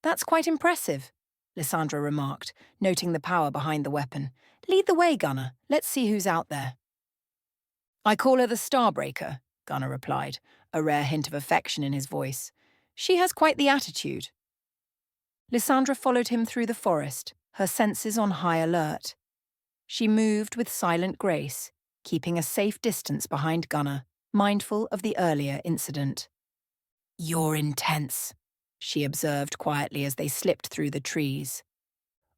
"That's quite impressive," Lissandra remarked, noting the power behind the weapon. "Lead the way, Gunnar. Let's see who's out there." "I call her the Starbreaker," Gunnar replied, a rare hint of affection in his voice. "She has quite the attitude." Lissandra followed him through the forest, her senses on high alert. She moved with silent grace, keeping a safe distance behind Gunnar, mindful of the earlier incident. "You're intense," she observed quietly as they slipped through the trees.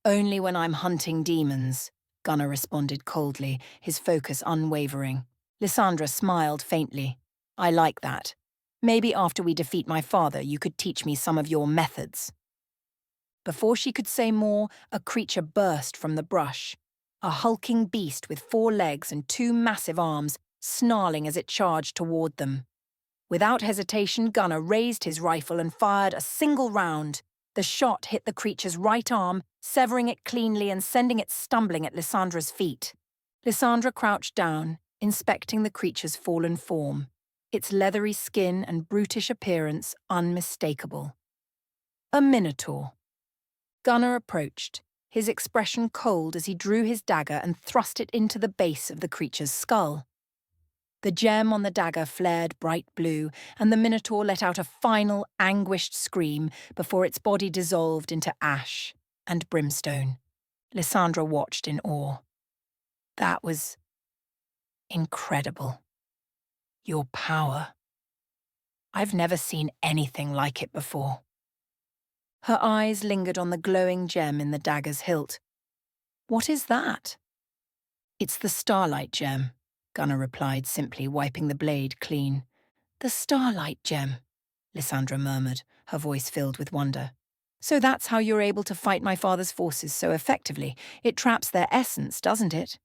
"Only when I'm hunting demons," Gunnar responded coldly, his focus unwavering. Lissandra smiled faintly. "I like that. Maybe after we defeat my father, you could teach me some of your methods." Before she could say more, a creature burst from the brush. A hulking beast with 4 legs and 2 massive arms, snarling as it charged toward them. Without hesitation, Gunnar raised his rifle and fired a single round. The shot hit the creature's right arm, severing it cleanly and sending it stumbling at Lissandra's feet. Lissandra crouched down, inspecting the creature's fallen form, its leathery skin and brutish appearance unmistakable. A minotaur. Gunnar approached, his expression cold as he drew his dagger and thrust it into the base of the creature's skull. The gem on the dagger flared bright blue, and the Minotaur let out a final, anguished scream before its body dissolved into ash and brimstone. Lissandra watched in awe. That was incredible. Your power. I've never seen anything like it before. Her eyes lingered on the glowing gem in the dagger's hilt. What is that? It's the Starlight Gem, Gunnar replied, simply wiping the blade clean. The Starlight Gem, Lissandra murmured, her voice filled with wonder. So that's how you're able to fight my father's forces so effectively. It traps their essence, doesn't it?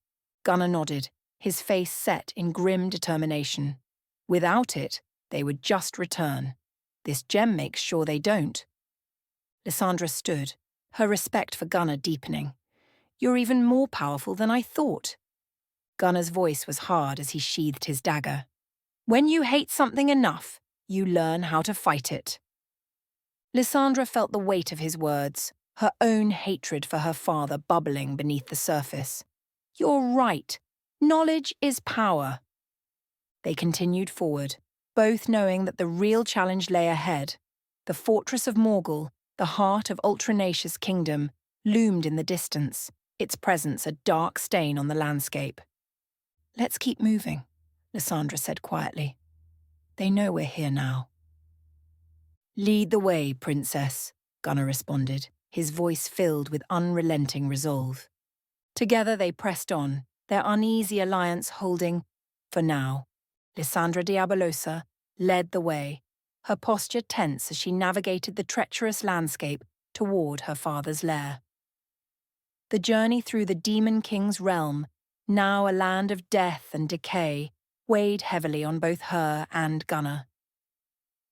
Gunnar nodded, his face set in grim determination. Without it, they would just return. This gem makes sure they don't. Lissandra stood, her respect for Gunnar deepening. You're even more powerful than I thought. Gunnar's voice was hard as he sheathed his dagger. When you hate something enough, you learn how to fight it. Lissandra felt the weight of his words, her own hatred for her father bubbling beneath the surface. You're right. Knowledge is power. They continued forward, both knowing that the real challenge lay ahead. The fortress of Morgul, the heart of Ultranacious Kingdom, loomed in the distance, its presence a dark stain on the landscape. Let's keep moving, Lissandra said quietly. They know we're here now. Lead the way, Princess, Gunnar responded, his voice filled with unrelenting resolve. Together they pressed on, their uneasy alliance holding, for now. Lissandra Diabolosa led the way, her posture tense as she navigated the treacherous landscape toward her father's lair. The journey through the Demon King's realm, now a land of death and decay, weighed heavily on both her and Gunnar.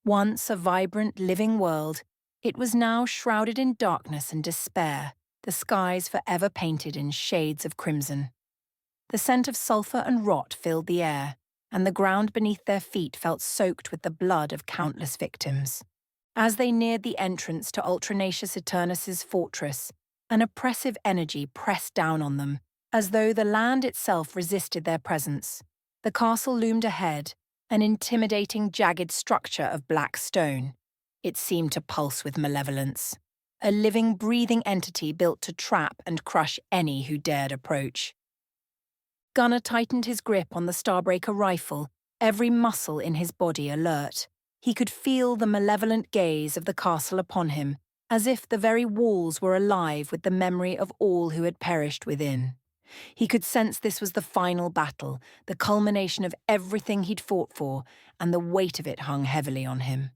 Once a vibrant, living world, it was now shrouded in darkness and despair, the skies forever painted in shades of crimson. The scent of sulphur and rot filled the air, and the ground beneath their feet felt soaked with the blood of countless victims. As they neared the entrance to Ultranacious Eternus's fortress, an oppressive energy pressed down on them, as though the land itself resisted their presence. The castle loomed ahead, an intimidating, jagged structure of black stone. It seemed to pulse with malevolence, a living, breathing entity built to trap and crush any who dared approach. Gunnar tightened his grip on the Starbreaker rifle, every muscle in his body alert. He could feel the malevolent gaze of the castle upon him, as if the very walls were alive with the memory of all who had perished within. He could sense this was the final battle, the culmination of everything he'd fought for, and the weight of it hung heavily on him.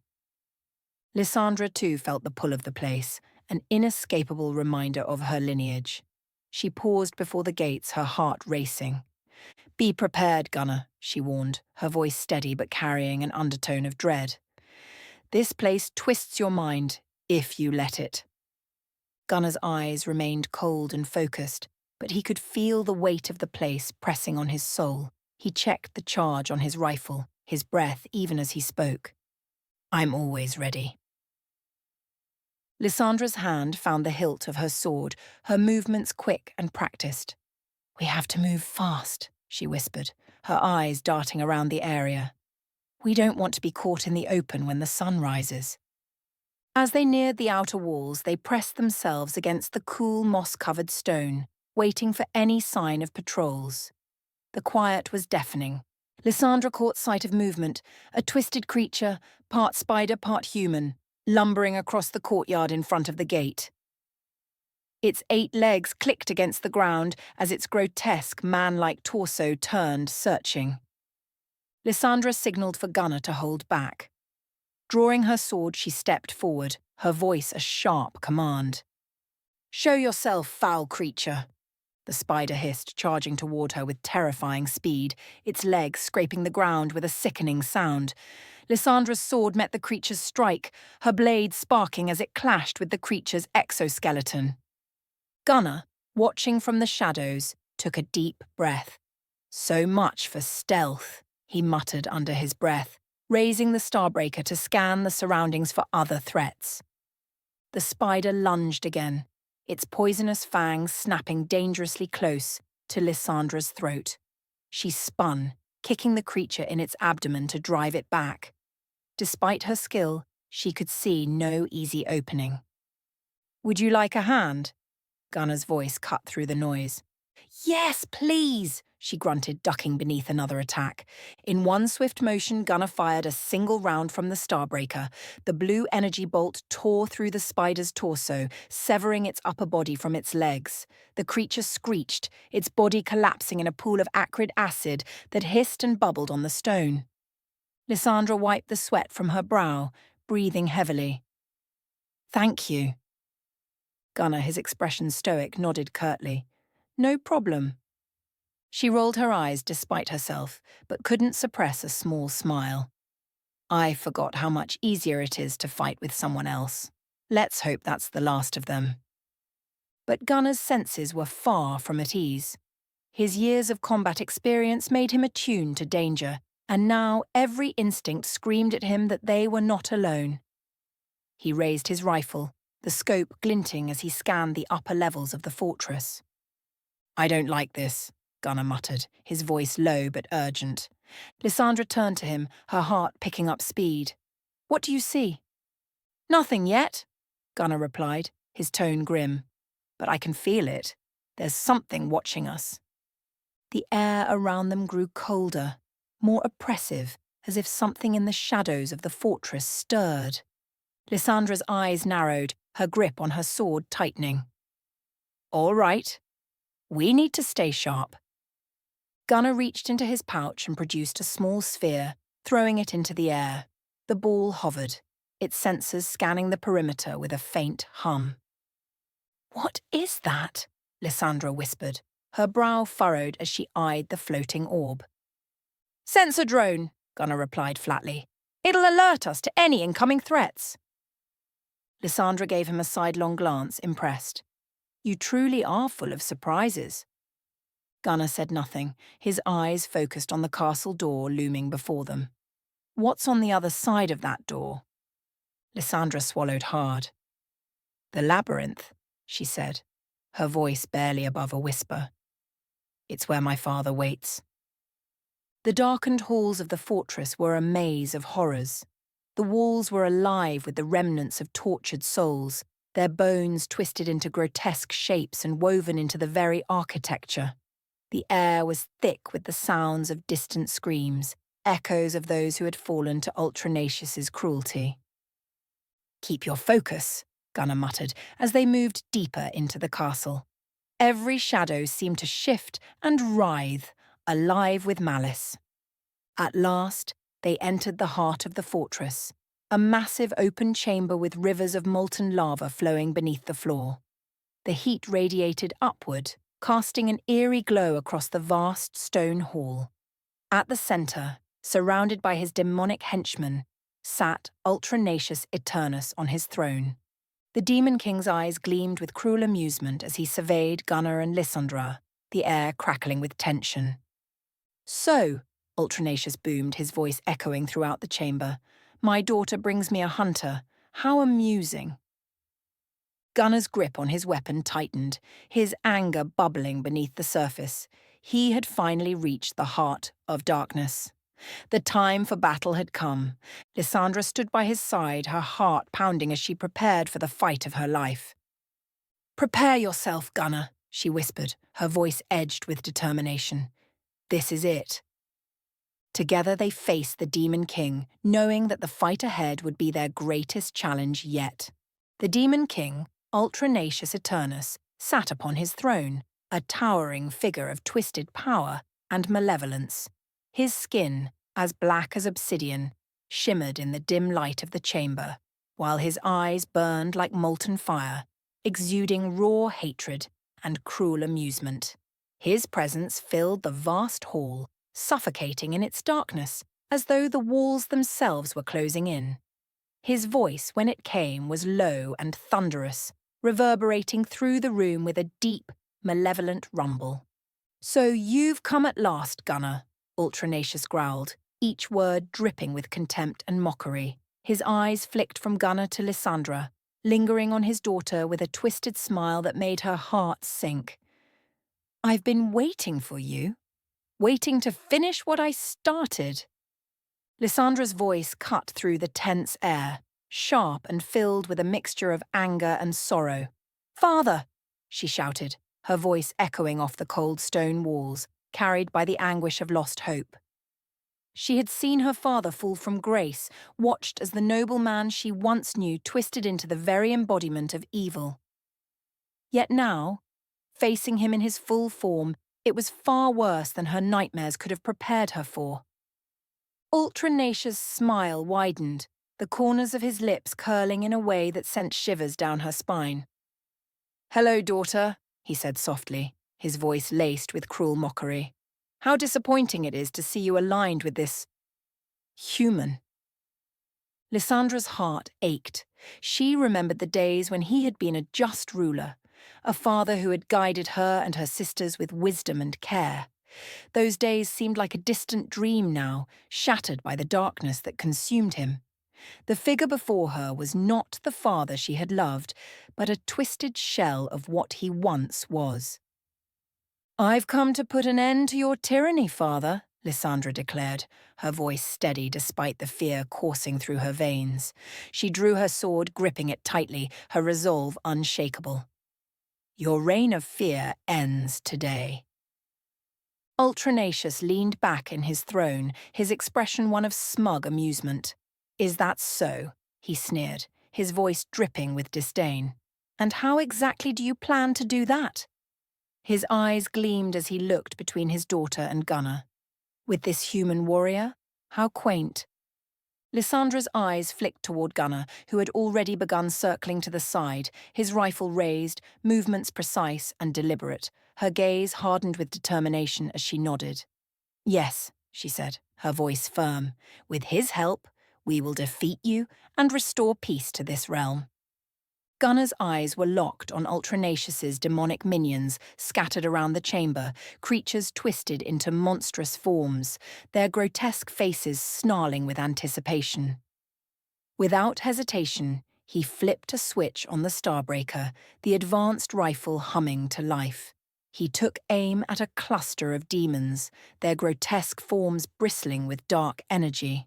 Lissandra too felt the pull of the place, an inescapable reminder of her lineage. She paused before the gates, her heart racing. Be prepared, Gunnar, she warned, her voice steady but carrying an undertone of dread. This place twists your mind, if you let it. Gunnar's eyes remained cold and focused, but he could feel the weight of the place pressing on his soul. He checked the charge on his rifle, his breath even as he spoke. I'm always ready. Lissandra's hand found the hilt of her sword, her movements quick and practiced. We have to move fast, she whispered, her eyes darting around the area. We don't want to be caught in the open when the sun rises. As they neared the outer walls, they pressed themselves against the cool, moss-covered stone, waiting for any sign of patrols. The quiet was deafening. Lissandra caught sight of movement, a twisted creature, part spider, part human, lumbering across the courtyard in front of the gate. Its 8 legs clicked against the ground as its grotesque, man-like torso turned, searching. Lissandra signalled for Gunnar to hold back. Drawing her sword, she stepped forward, her voice a sharp command. Show yourself, foul creature, the spider hissed, charging toward her with terrifying speed, its legs scraping the ground with a sickening sound. Lissandra's sword met the creature's strike, her blade sparking as it clashed with the creature's exoskeleton. Gunnar, watching from the shadows, took a deep breath. So much for stealth, he muttered under his breath, raising the Starbreaker to scan the surroundings for other threats. The spider lunged again, its poisonous fangs snapping dangerously close to Lissandra's throat. She spun, kicking the creature in its abdomen to drive it back. Despite her skill, she could see no easy opening. "Would you like a hand?" Gunner's voice cut through the noise. "Yes, please," she grunted, ducking beneath another attack. In one swift motion, Gunner fired a single round from the Starbreaker. The blue energy bolt tore through the spider's torso, severing its upper body from its legs. The creature screeched, its body collapsing in a pool of acrid acid that hissed and bubbled on the stone. Lissandra wiped the sweat from her brow, breathing heavily. "Thank you." Gunner, his expression stoic, nodded curtly. "No problem." She rolled her eyes despite herself, but couldn't suppress a small smile. "I forgot how much easier it is to fight with someone else. Let's hope that's the last of them." But Gunner's senses were far from at ease. His years of combat experience made him attuned to danger, and now every instinct screamed at him that they were not alone. He raised his rifle, the scope glinting as he scanned the upper levels of the fortress. "I don't like this," Gunner muttered, his voice low but urgent. Lissandra turned to him, her heart picking up speed. "What do you see?" "Nothing yet," Gunner replied, his tone grim. "But I can feel it. There's something watching us." The air around them grew colder, more oppressive, as if something in the shadows of the fortress stirred. Lissandra's eyes narrowed, her grip on her sword tightening. "All right. We need to stay sharp." Gunner reached into his pouch and produced a small sphere, throwing it into the air. The ball hovered, its sensors scanning the perimeter with a faint hum. "What is that?" Lissandra whispered, her brow furrowed as she eyed the floating orb. "Sensor drone," Gunner replied flatly. "It'll alert us to any incoming threats." Lissandra gave him a sidelong glance, impressed. "You truly are full of surprises." Gunner said nothing, his eyes focused on the castle door looming before them. "What's on the other side of that door?" Lissandra swallowed hard. "The labyrinth," she said, her voice barely above a whisper. "It's where my father waits." The darkened halls of the fortress were a maze of horrors. The walls were alive with the remnants of tortured souls, their bones twisted into grotesque shapes and woven into the very architecture. The air was thick with the sounds of distant screams, echoes of those who had fallen to Ultranacious's cruelty. "Keep your focus," Gunner muttered, as they moved deeper into the castle. Every shadow seemed to shift and writhe, alive with malice. At last, they entered the heart of the fortress, a massive open chamber with rivers of molten lava flowing beneath the floor. The heat radiated upward, casting an eerie glow across the vast stone hall. At the centre, surrounded by his demonic henchmen, sat Ultranacious Eternus on his throne. The Demon King's eyes gleamed with cruel amusement as he surveyed Gunner and Lissandra, the air crackling with tension. "So," Ultranacious boomed, his voice echoing throughout the chamber, "my daughter brings me a hunter. How amusing." Gunner's grip on his weapon tightened, his anger bubbling beneath the surface. He had finally reached the heart of darkness. The time for battle had come. Lissandra stood by his side, her heart pounding as she prepared for the fight of her life. "Prepare yourself, Gunner," she whispered, her voice edged with determination. "This is it." Together they faced the Demon King, knowing that the fight ahead would be their greatest challenge yet. The Demon King, Ultranacious Eternus, sat upon his throne, a towering figure of twisted power and malevolence. His skin, as black as obsidian, shimmered in the dim light of the chamber, while his eyes burned like molten fire, exuding raw hatred and cruel amusement. His presence filled the vast hall, suffocating in its darkness, as though the walls themselves were closing in. His voice, when it came, was low and thunderous, reverberating through the room with a deep, malevolent rumble. "So you've come at last, Gunner," Ultranacious growled, each word dripping with contempt and mockery. His eyes flicked from Gunner to Lissandra, lingering on his daughter with a twisted smile that made her heart sink. "I've been waiting for you." Waiting to finish what I started. Lissandra's voice cut through the tense air, sharp and filled with a mixture of anger and sorrow. "Father!" she shouted, her voice echoing off the cold stone walls, carried by the anguish of lost hope. She had seen her father fall from grace, watched as the noble man she once knew twisted into the very embodiment of evil. Yet now, facing him in his full form, it was far worse than her nightmares could have prepared her for. Ultranacious' smile widened, the corners of his lips curling in a way that sent shivers down her spine. "Hello, daughter," he said softly, his voice laced with cruel mockery. "How disappointing it is to see you aligned with this human." Lissandra's heart ached. She remembered the days when he had been a just ruler, a father who had guided her and her sisters with wisdom and care. Those days seemed like a distant dream now, shattered by the darkness that consumed him. The figure before her was not the father she had loved, but a twisted shell of what he once was. "I've come to put an end to your tyranny, father," Lissandra declared, her voice steady despite the fear coursing through her veins. She drew her sword, gripping it tightly, her resolve unshakable. "Your reign of fear ends today." Ultranacious leaned back in his throne, his expression one of smug amusement. "Is that so?" he sneered, his voice dripping with disdain. "And how exactly do you plan to do that?" His eyes gleamed as he looked between his daughter and Gunnar. With this human warrior? How quaint. Lissandra's eyes flicked toward Gunnar, who had already begun circling to the side, his rifle raised, movements precise and deliberate, her gaze hardened with determination as she nodded. "Yes," she said, her voice firm. "With his help, we will defeat you and restore peace to this realm." Gunnar's eyes were locked on Ultranacious's demonic minions scattered around the chamber, creatures twisted into monstrous forms, their grotesque faces snarling with anticipation. Without hesitation, he flipped a switch on the Starbreaker, the advanced rifle humming to life. He took aim at a cluster of demons, their grotesque forms bristling with dark energy.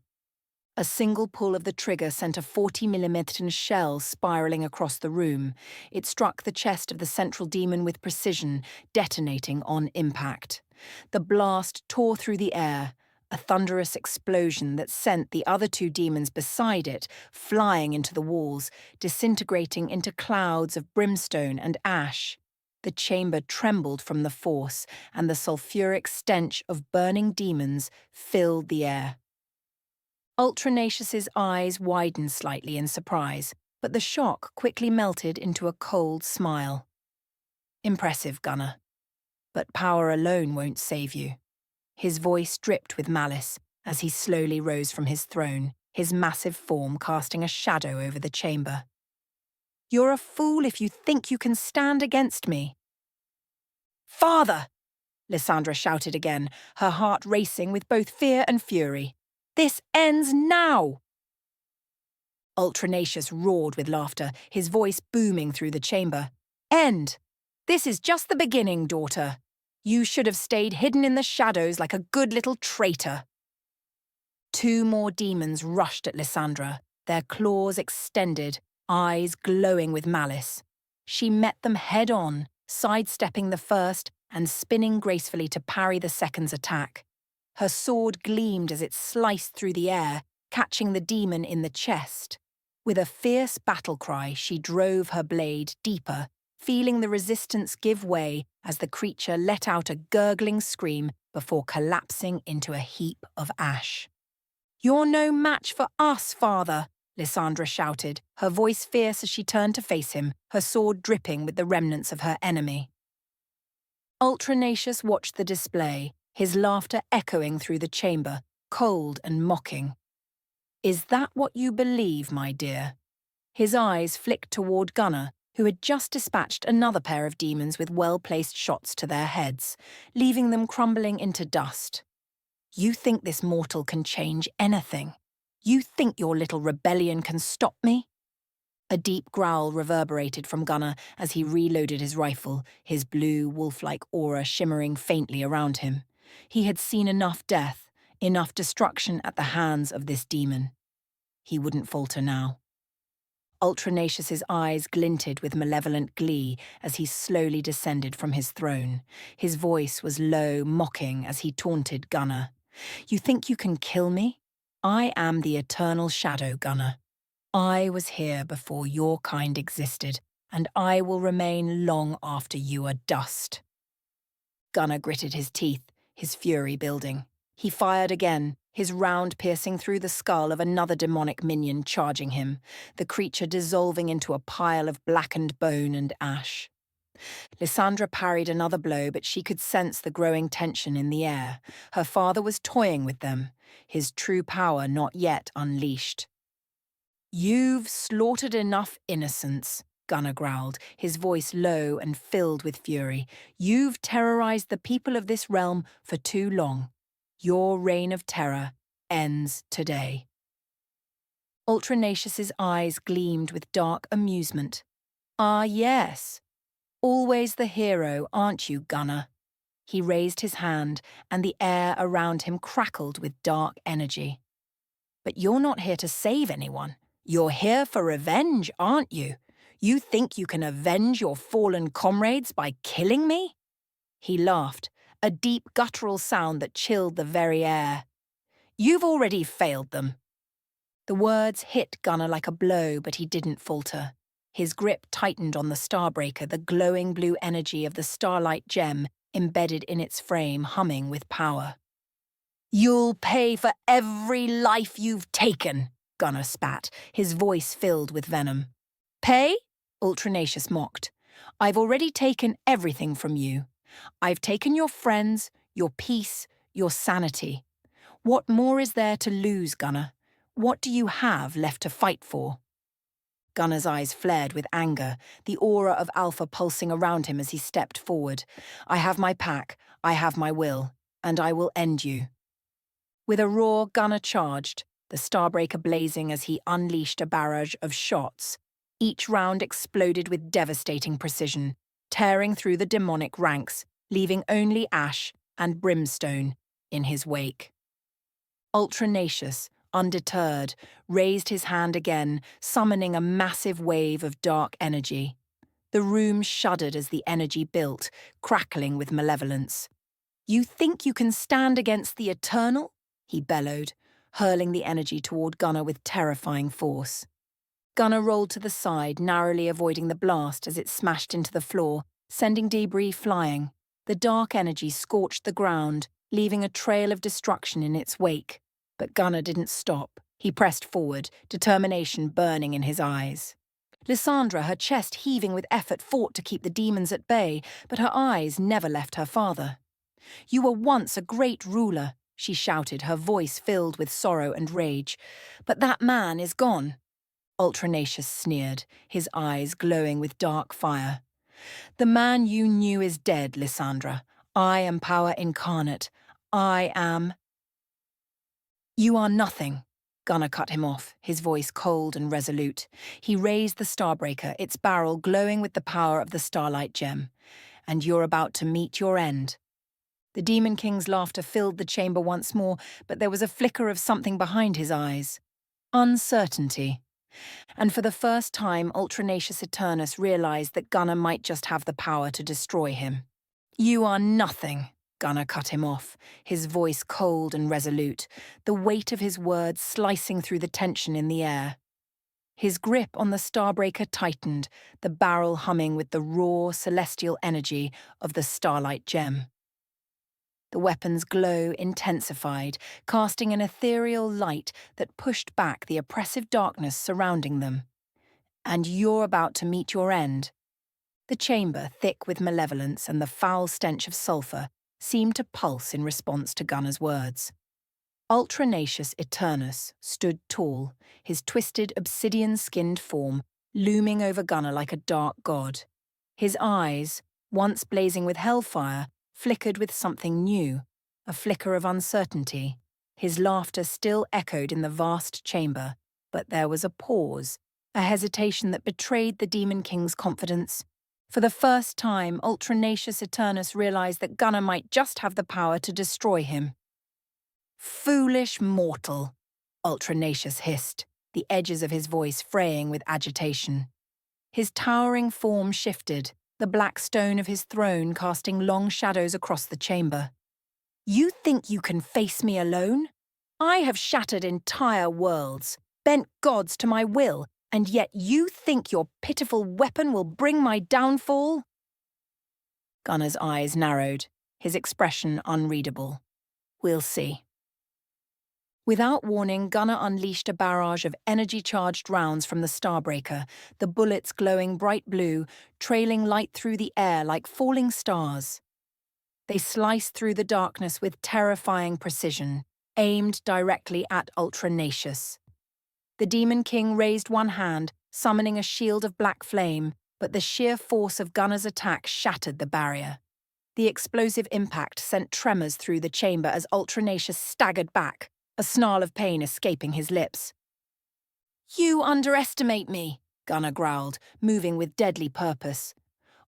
A single pull of the trigger sent a 40mm shell spiraling across the room. It struck the chest of the central demon with precision, detonating on impact. The blast tore through the air, a thunderous explosion that sent the other two demons beside it flying into the walls, disintegrating into clouds of brimstone and ash. The chamber trembled from the force, and the sulphuric stench of burning demons filled the air. Ultranacious's eyes widened slightly in surprise, but the shock quickly melted into a cold smile. "Impressive, Gunnar. But power alone won't save you." His voice dripped with malice as he slowly rose from his throne, his massive form casting a shadow over the chamber. "You're a fool if you think you can stand against me." "Father!" Lissandra shouted again, her heart racing with both fear and fury. "This ends now!" Ultranacious roared with laughter, his voice booming through the chamber. "End! This is just the beginning, daughter. You should have stayed hidden in the shadows like a good little traitor." Two more demons rushed at Lissandra, their claws extended, eyes glowing with malice. She met them head-on, sidestepping the first and spinning gracefully to parry the second's attack. Her sword gleamed as it sliced through the air, catching the demon in the chest. With a fierce battle cry, she drove her blade deeper, feeling the resistance give way as the creature let out a gurgling scream before collapsing into a heap of ash. "You're no match for us, father," Lissandra shouted, her voice fierce as she turned to face him, her sword dripping with the remnants of her enemy. Ultranacious watched the display, his laughter echoing through the chamber, cold and mocking. "Is that what you believe, my dear?" His eyes flicked toward Gunnar, who had just dispatched another pair of demons with well-placed shots to their heads, leaving them crumbling into dust. "You think this mortal can change anything? You think your little rebellion can stop me?" A deep growl reverberated from Gunnar as he reloaded his rifle, his blue, wolf-like aura shimmering faintly around him. He had seen enough death, enough destruction at the hands of this demon. He wouldn't falter now. Ultranacious's eyes glinted with malevolent glee as he slowly descended from his throne. His voice was low, mocking as he taunted Gunnar. "You think you can kill me? I am the eternal shadow, Gunnar. I was here before your kind existed, and I will remain long after you are dust." Gunnar gritted his teeth, his fury building. He fired again, his round piercing through the skull of another demonic minion charging him, the creature dissolving into a pile of blackened bone and ash. Lissandra parried another blow, but she could sense the growing tension in the air. Her father was toying with them, his true power not yet unleashed. "You've slaughtered enough innocents," Gunnar growled, his voice low and filled with fury. "You've terrorized the people of this realm for too long. Your reign of terror ends today." Ultranacious's eyes gleamed with dark amusement. "Ah, yes. Always the hero, aren't you, Gunnar?" He raised his hand, and the air around him crackled with dark energy. "But you're not here to save anyone. You're here for revenge, aren't you? You think you can avenge your fallen comrades by killing me?" He laughed, a deep guttural sound that chilled the very air. "You've already failed them." The words hit Gunnar like a blow, but he didn't falter. His grip tightened on the Starbreaker, the glowing blue energy of the starlight gem embedded in its frame humming with power. "You'll pay for every life you've taken," Gunnar spat, his voice filled with venom. "Pay?" Ultranacious mocked. "I've already taken everything from you. I've taken your friends, your peace, your sanity. What more is there to lose, Gunnar? What do you have left to fight for?" Gunnar's eyes flared with anger, the aura of Alpha pulsing around him as he stepped forward. "I have my pack, I have my will, and I will end you." With a roar, Gunnar charged, the Starbreaker blazing as he unleashed a barrage of shots. Each round exploded with devastating precision, tearing through the demonic ranks, leaving only ash and brimstone in his wake. Ultranacious, undeterred, raised his hand again, summoning a massive wave of dark energy. The room shuddered as the energy built, crackling with malevolence. "You think you can stand against the Eternal?" he bellowed, hurling the energy toward Gunnar with terrifying force. Gunnar rolled to the side, narrowly avoiding the blast as it smashed into the floor, sending debris flying. The dark energy scorched the ground, leaving a trail of destruction in its wake. But Gunnar didn't stop. He pressed forward, determination burning in his eyes. Lissandra, her chest heaving with effort, fought to keep the demons at bay, but her eyes never left her father. "You were once a great ruler," she shouted, her voice filled with sorrow and rage. "But that man is gone." Ultranacious sneered, his eyes glowing with dark fire. "The man you knew is dead, Lissandra. I am power incarnate. I am—" "You are nothing." Gunnar cut him off, his voice cold and resolute. He raised the Starbreaker, its barrel glowing with the power of the Starlight Gem. "And you're about to meet your end." The Demon King's laughter filled the chamber once more, but there was a flicker of something behind his eyes. Uncertainty. And for the first time, Ultranacious Eternus realized that Gunnar might just have the power to destroy him. "You are nothing," Gunnar cut him off, his voice cold and resolute, the weight of his words slicing through the tension in the air. His grip on the Starbreaker tightened, the barrel humming with the raw, celestial energy of the Starlight Gem. The weapon's glow intensified, casting an ethereal light that pushed back the oppressive darkness surrounding them. "And you're about to meet your end." The chamber, thick with malevolence and the foul stench of sulphur, seemed to pulse in response to Gunnar's words. Ultranacious Eternus stood tall, his twisted, obsidian-skinned form looming over Gunnar like a dark god. His eyes, once blazing with hellfire, flickered with something new, a flicker of uncertainty. His laughter still echoed in the vast chamber, but there was a pause, a hesitation that betrayed the Demon King's confidence. For the first time, Ultranacious Eternus realized that Gunnar might just have the power to destroy him. "Foolish mortal," Ultranacious hissed, the edges of his voice fraying with agitation. His towering form shifted, the black stone of his throne casting long shadows across the chamber. "You think you can face me alone? I have shattered entire worlds, bent gods to my will, and yet you think your pitiful weapon will bring my downfall?" Gunnar's eyes narrowed, his expression unreadable. "We'll see." Without warning, Gunnar unleashed a barrage of energy-charged rounds from the Starbreaker, the bullets glowing bright blue, trailing light through the air like falling stars. They sliced through the darkness with terrifying precision, aimed directly at Ultranacious. The Demon King raised one hand, summoning a shield of black flame, but the sheer force of Gunnar's attack shattered the barrier. The explosive impact sent tremors through the chamber as Ultranacious staggered back, a snarl of pain escaping his lips. "You underestimate me," Gunnar growled, moving with deadly purpose.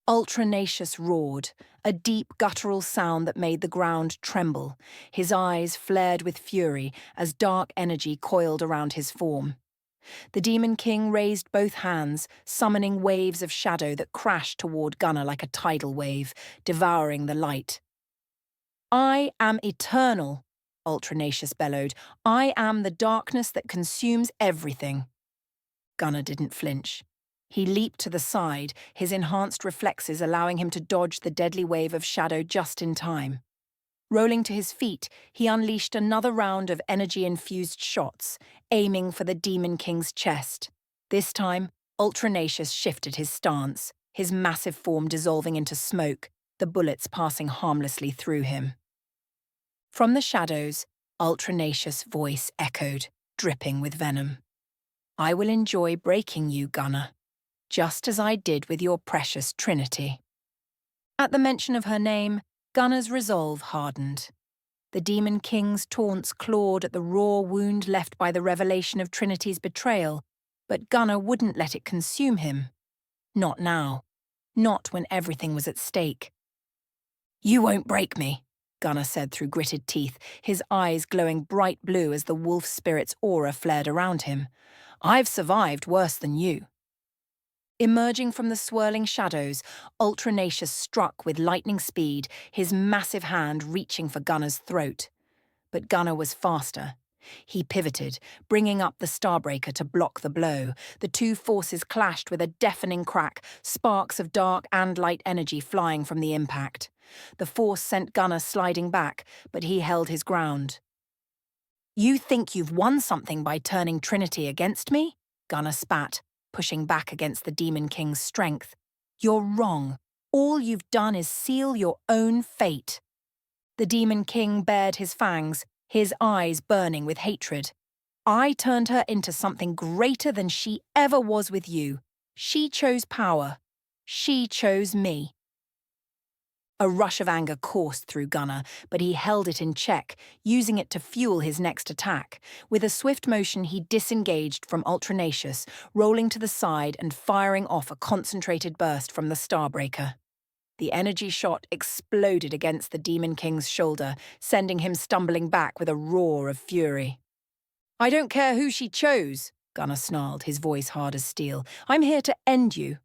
Ultranacious roared, a deep guttural sound that made the ground tremble. His eyes flared with fury as dark energy coiled around his form. The Demon King raised both hands, summoning waves of shadow that crashed toward Gunnar like a tidal wave, devouring the light. "I am eternal," Ultranacious bellowed. "I am the darkness that consumes everything." Gunnar didn't flinch. He leaped to the side, his enhanced reflexes allowing him to dodge the deadly wave of shadow just in time. Rolling to his feet, he unleashed another round of energy-infused shots, aiming for the Demon King's chest. This time, Ultranacious shifted his stance, his massive form dissolving into smoke, the bullets passing harmlessly through him. From the shadows, Ultranacious' voice echoed, dripping with venom. "I will enjoy breaking you, Gunnar, just as I did with your precious Trinity." At the mention of her name, Gunnar's resolve hardened. The Demon King's taunts clawed at the raw wound left by the revelation of Trinity's betrayal, but Gunnar wouldn't let it consume him. Not now. Not when everything was at stake. "You won't break me," Gunnar said through gritted teeth, his eyes glowing bright blue as the wolf spirit's aura flared around him. "I've survived worse than you." Emerging from the swirling shadows, Ultranacious struck with lightning speed, his massive hand reaching for Gunnar's throat. But Gunnar was faster. He pivoted, bringing up the Starbreaker to block the blow. The two forces clashed with a deafening crack, sparks of dark and light energy flying from the impact. The force sent Gunnar sliding back, but he held his ground. "You think you've won something by turning Trinity against me?" Gunnar spat, pushing back against the Demon King's strength. "You're wrong. All you've done is seal your own fate." The Demon King bared his fangs, his eyes burning with hatred. "I turned her into something greater than she ever was with you. She chose power. She chose me." A rush of anger coursed through Gunnar, but he held it in check, using it to fuel his next attack. With a swift motion, he disengaged from Ultranacious, rolling to the side and firing off a concentrated burst from the Starbreaker. The energy shot exploded against the Demon King's shoulder, sending him stumbling back with a roar of fury. "I don't care who she chose," Gunnar snarled, his voice hard as steel. "I'm here to end you."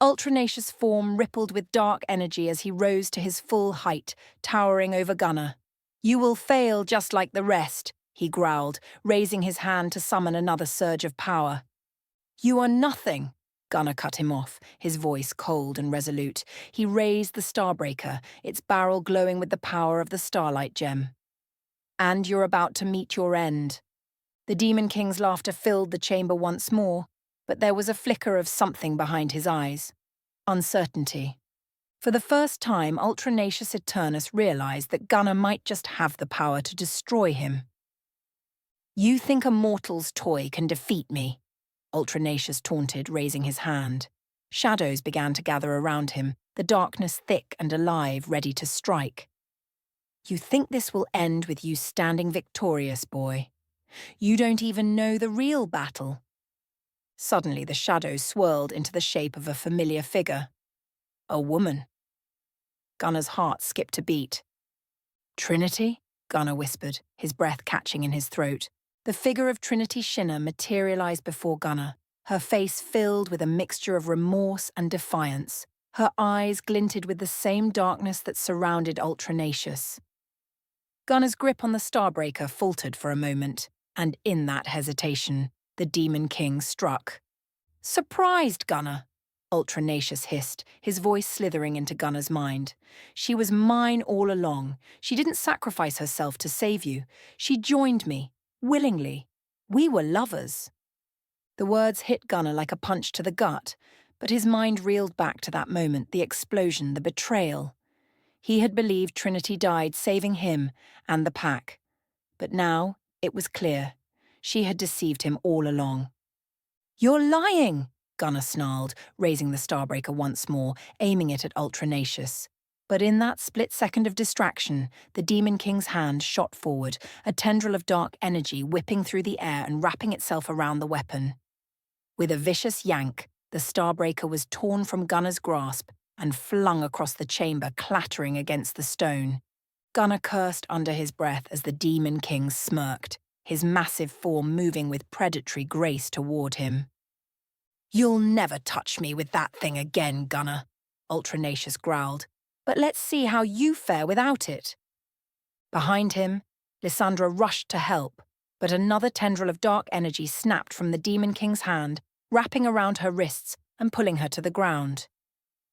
Ultranacious' form rippled with dark energy as he rose to his full height, towering over Gunnar. "You will fail just like the rest," he growled, raising his hand to summon another surge of power. "You are nothing," Gunnar cut him off, his voice cold and resolute. He raised the Starbreaker, its barrel glowing with the power of the Starlight Gem. "And you're about to meet your end." The Demon King's laughter filled the chamber once more, but there was a flicker of something behind his eyes. Uncertainty. For the first time, Ultranacious Eternus realized that Gunnar might just have the power to destroy him. "You think a mortal's toy can defeat me?" Ultranacious taunted, raising his hand. Shadows began to gather around him, the darkness thick and alive, ready to strike. "You think this will end with you standing victorious, boy? You don't even know the real battle." Suddenly the shadows swirled into the shape of a familiar figure. A woman. Gunner's heart skipped a beat. Trinity? Gunner whispered, his breath catching in his throat. The figure of Trinity Shinner materialized before Gunner, her face filled with a mixture of remorse and defiance. Her eyes glinted with the same darkness that surrounded Ultranacious. Gunner's grip on the Starbreaker faltered for a moment, and in that hesitation, the Demon King struck. Surprised, Gunner, Ultranacious hissed, his voice slithering into Gunner's mind. She was mine all along. She didn't sacrifice herself to save you. She joined me, willingly. We were lovers. The words hit Gunner like a punch to the gut, but his mind reeled back to that moment, the explosion, the betrayal. He had believed Trinity died saving him and the pack. But now it was clear. She had deceived him all along. You're lying, Gunner snarled, raising the Starbreaker once more, aiming it at Ultranacious. But in that split second of distraction, the Demon King's hand shot forward, a tendril of dark energy whipping through the air and wrapping itself around the weapon. With a vicious yank, the Starbreaker was torn from Gunner's grasp and flung across the chamber, clattering against the stone. Gunner cursed under his breath as the Demon King smirked, his massive form moving with predatory grace toward him. You'll never touch me with that thing again, Gunner, Ultranacious growled. But let's see how you fare without it. Behind him, Lissandra rushed to help, but another tendril of dark energy snapped from the Demon King's hand, wrapping around her wrists and pulling her to the ground.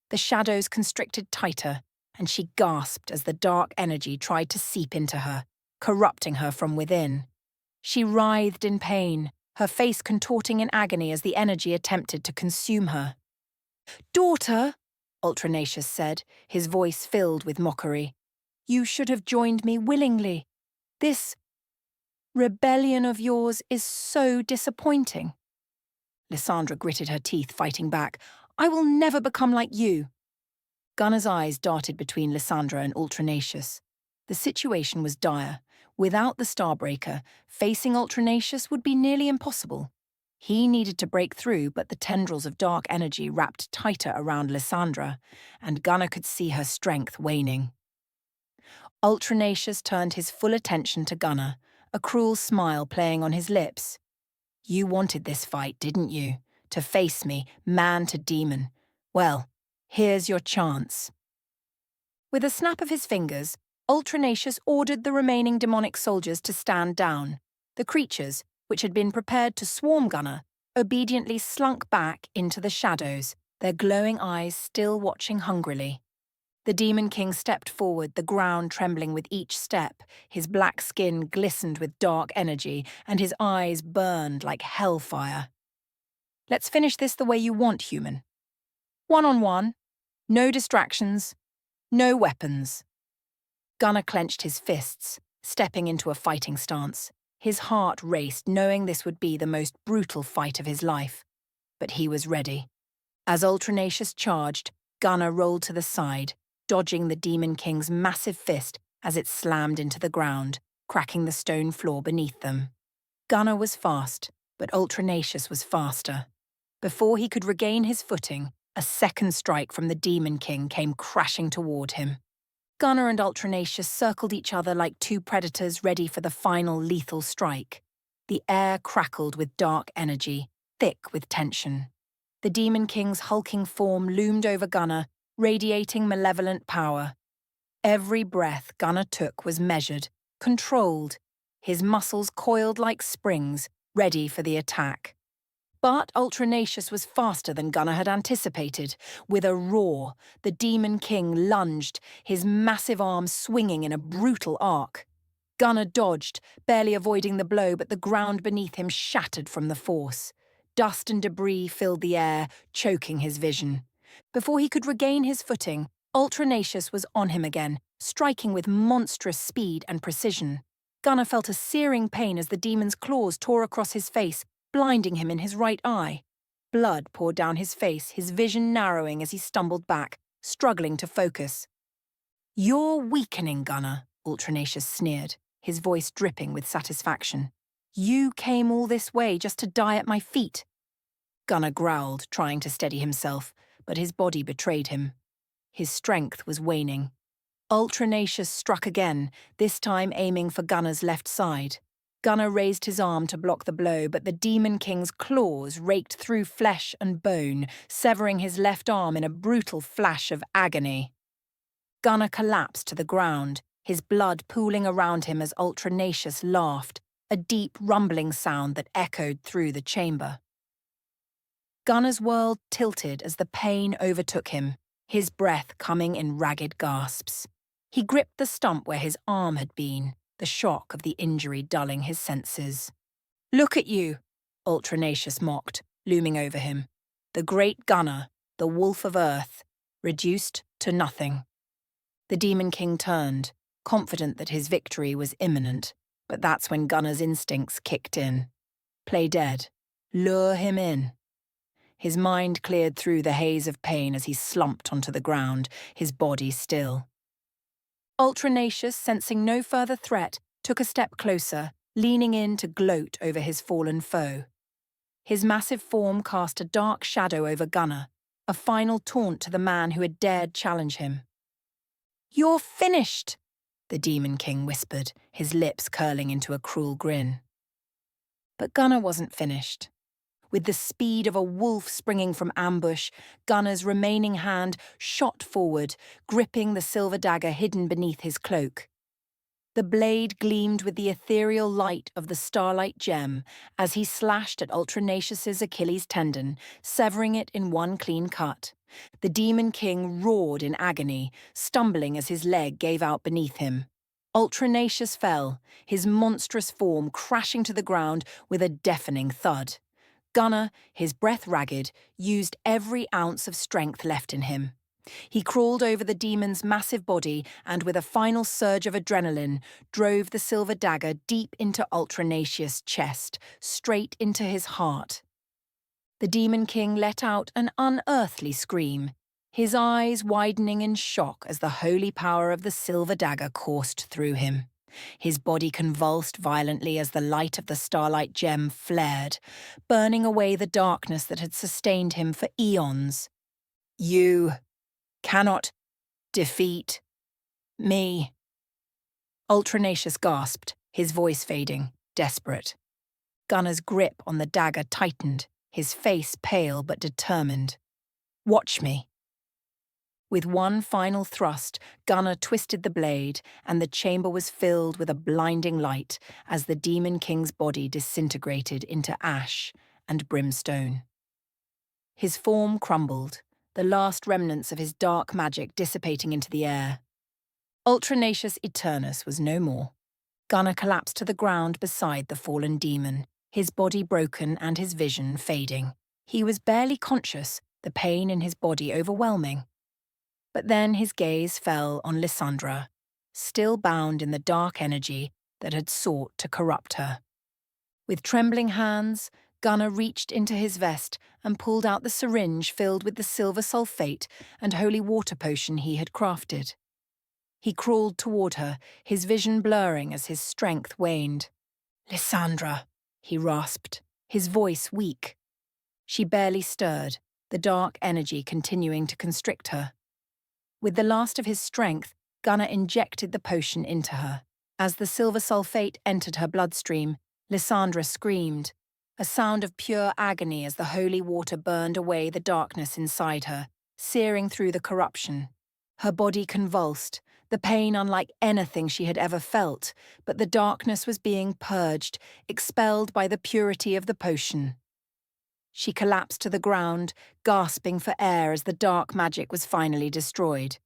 The shadows constricted tighter, and she gasped as the dark energy tried to seep into her, corrupting her from within. She writhed in pain, her face contorting in agony as the energy attempted to consume her. Daughter, Ultranacious said, his voice filled with mockery. You should have joined me willingly. This rebellion of yours is so disappointing. Lissandra gritted her teeth, fighting back. I will never become like you. Gunner's eyes darted between Lissandra and Ultranacious. The situation was dire. Without the Starbreaker, facing Ultranacious would be nearly impossible. He needed to break through, but the tendrils of dark energy wrapped tighter around Lissandra, and Gunner could see her strength waning. Ultranacious turned his full attention to Gunner, a cruel smile playing on his lips. You wanted this fight, didn't you? To face me, man to demon. Well, here's your chance. With a snap of his fingers, Ultranacious ordered the remaining demonic soldiers to stand down. The creatures, which had been prepared to swarm Gunner, obediently slunk back into the shadows, their glowing eyes still watching hungrily. The Demon King stepped forward, the ground trembling with each step. His black skin glistened with dark energy, and his eyes burned like hellfire. Let's finish this the way you want, human. One-on-one, no distractions, no weapons. Gunner clenched his fists, stepping into a fighting stance. His heart raced, knowing this would be the most brutal fight of his life. But he was ready. As Ultranacious charged, Gunner rolled to the side, dodging the Demon King's massive fist as it slammed into the ground, cracking the stone floor beneath them. Gunner was fast, but Ultranacious was faster. Before he could regain his footing, a second strike from the Demon King came crashing toward him. Gunner and Ultranacious circled each other like two predators ready for the final lethal strike. The air crackled with dark energy, thick with tension. The Demon King's hulking form loomed over Gunner, radiating malevolent power. Every breath Gunner took was measured, controlled, his muscles coiled like springs, ready for the attack. But Ultranacious was faster than Gunner had anticipated. With a roar, the Demon King lunged, his massive arms swinging in a brutal arc. Gunner dodged, barely avoiding the blow, but the ground beneath him shattered from the force. Dust and debris filled the air, choking his vision. Before he could regain his footing, Ultranacious was on him again, striking with monstrous speed and precision. Gunner felt a searing pain as the demon's claws tore across his face, blinding him in his right eye. Blood poured down his face, his vision narrowing as he stumbled back, struggling to focus. You're weakening, Gunner, Ultranacious sneered, his voice dripping with satisfaction. You came all this way just to die at my feet. Gunnar growled, trying to steady himself, but his body betrayed him. His strength was waning. Ultranacious struck again, this time aiming for Gunnar's left side. Gunnar raised his arm to block the blow, but the Demon King's claws raked through flesh and bone, severing his left arm in a brutal flash of agony. Gunnar collapsed to the ground, his blood pooling around him as Ultranacious laughed, a deep rumbling sound that echoed through the chamber. Gunnar's world tilted as the pain overtook him, his breath coming in ragged gasps. He gripped the stump where his arm had been, the shock of the injury dulling his senses. "Look at you," Ultranacious mocked, looming over him. The great Gunnar, the wolf of earth, reduced to nothing. The Demon King turned, confident that his victory was imminent, but that's when Gunnar's instincts kicked in. Play dead. Lure him in. His mind cleared through the haze of pain as he slumped onto the ground, his body still. Ultranacious, sensing no further threat, took a step closer, leaning in to gloat over his fallen foe. His massive form cast a dark shadow over Gunnar, a final taunt to the man who had dared challenge him. "You're finished," the Demon King whispered, his lips curling into a cruel grin. But Gunnar wasn't finished. With the speed of a wolf springing from ambush, Gunnar's remaining hand shot forward, gripping the silver dagger hidden beneath his cloak. The blade gleamed with the ethereal light of the starlight gem as he slashed at Ultranacious's Achilles tendon, severing it in one clean cut. The Demon King roared in agony, stumbling as his leg gave out beneath him. Ultranacious fell, his monstrous form crashing to the ground with a deafening thud. Gunnar, his breath ragged, used every ounce of strength left in him. He crawled over the demon's massive body and, with a final surge of adrenaline, drove the silver dagger deep into Ultranacious' chest, straight into his heart. The Demon King let out an unearthly scream, his eyes widening in shock as the holy power of the silver dagger coursed through him. His body convulsed violently as the light of the starlight gem flared, burning away the darkness that had sustained him for eons. "You cannot defeat me," Ultranacious gasped, his voice fading, desperate. Gunnar's grip on the dagger tightened, his face pale but determined. "Watch me." With one final thrust, Gunnar twisted the blade, and the chamber was filled with a blinding light as the Demon King's body disintegrated into ash and brimstone. His form crumbled, the last remnants of his dark magic dissipating into the air. Ultranacious Eternus was no more. Gunnar collapsed to the ground beside the fallen demon, his body broken and his vision fading. He was barely conscious, the pain in his body overwhelming. But then his gaze fell on Lissandra, still bound in the dark energy that had sought to corrupt her. With trembling hands, Gunnar reached into his vest and pulled out the syringe filled with the silver sulfate and holy water potion he had crafted. He crawled toward her, his vision blurring as his strength waned. "Lissandra," he rasped, his voice weak. She barely stirred, the dark energy continuing to constrict her. With the last of his strength, Gunnar injected the potion into her. As the silver sulfate entered her bloodstream, Lissandra screamed, a sound of pure agony as the holy water burned away the darkness inside her, searing through the corruption. Her body convulsed, the pain unlike anything she had ever felt, but the darkness was being purged, expelled by the purity of the potion. She collapsed to the ground, gasping for air as the dark magic was finally destroyed.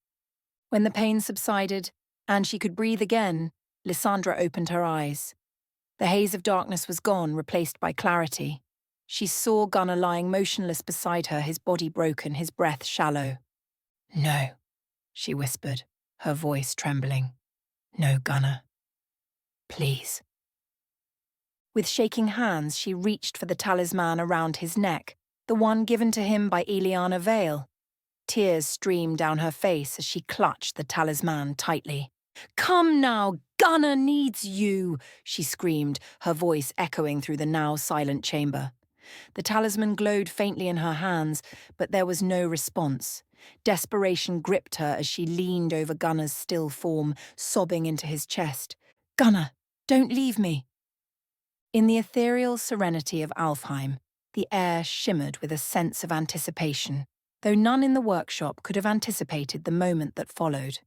When the pain subsided, and she could breathe again, Lissandra opened her eyes. The haze of darkness was gone, replaced by clarity. She saw Gunnar lying motionless beside her, his body broken, his breath shallow. "No," she whispered, her voice trembling. "No, Gunnar. Please." With shaking hands, she reached for the talisman around his neck, the one given to him by Eliana Vale. Tears streamed down her face as she clutched the talisman tightly. "Come now, Gunnar needs you," she screamed, her voice echoing through the now silent chamber. The talisman glowed faintly in her hands, but there was no response. Desperation gripped her as she leaned over Gunnar's still form, sobbing into his chest. "Gunnar, don't leave me." In the ethereal serenity of Alfheim, the air shimmered with a sense of anticipation, though none in the workshop could have anticipated the moment that followed.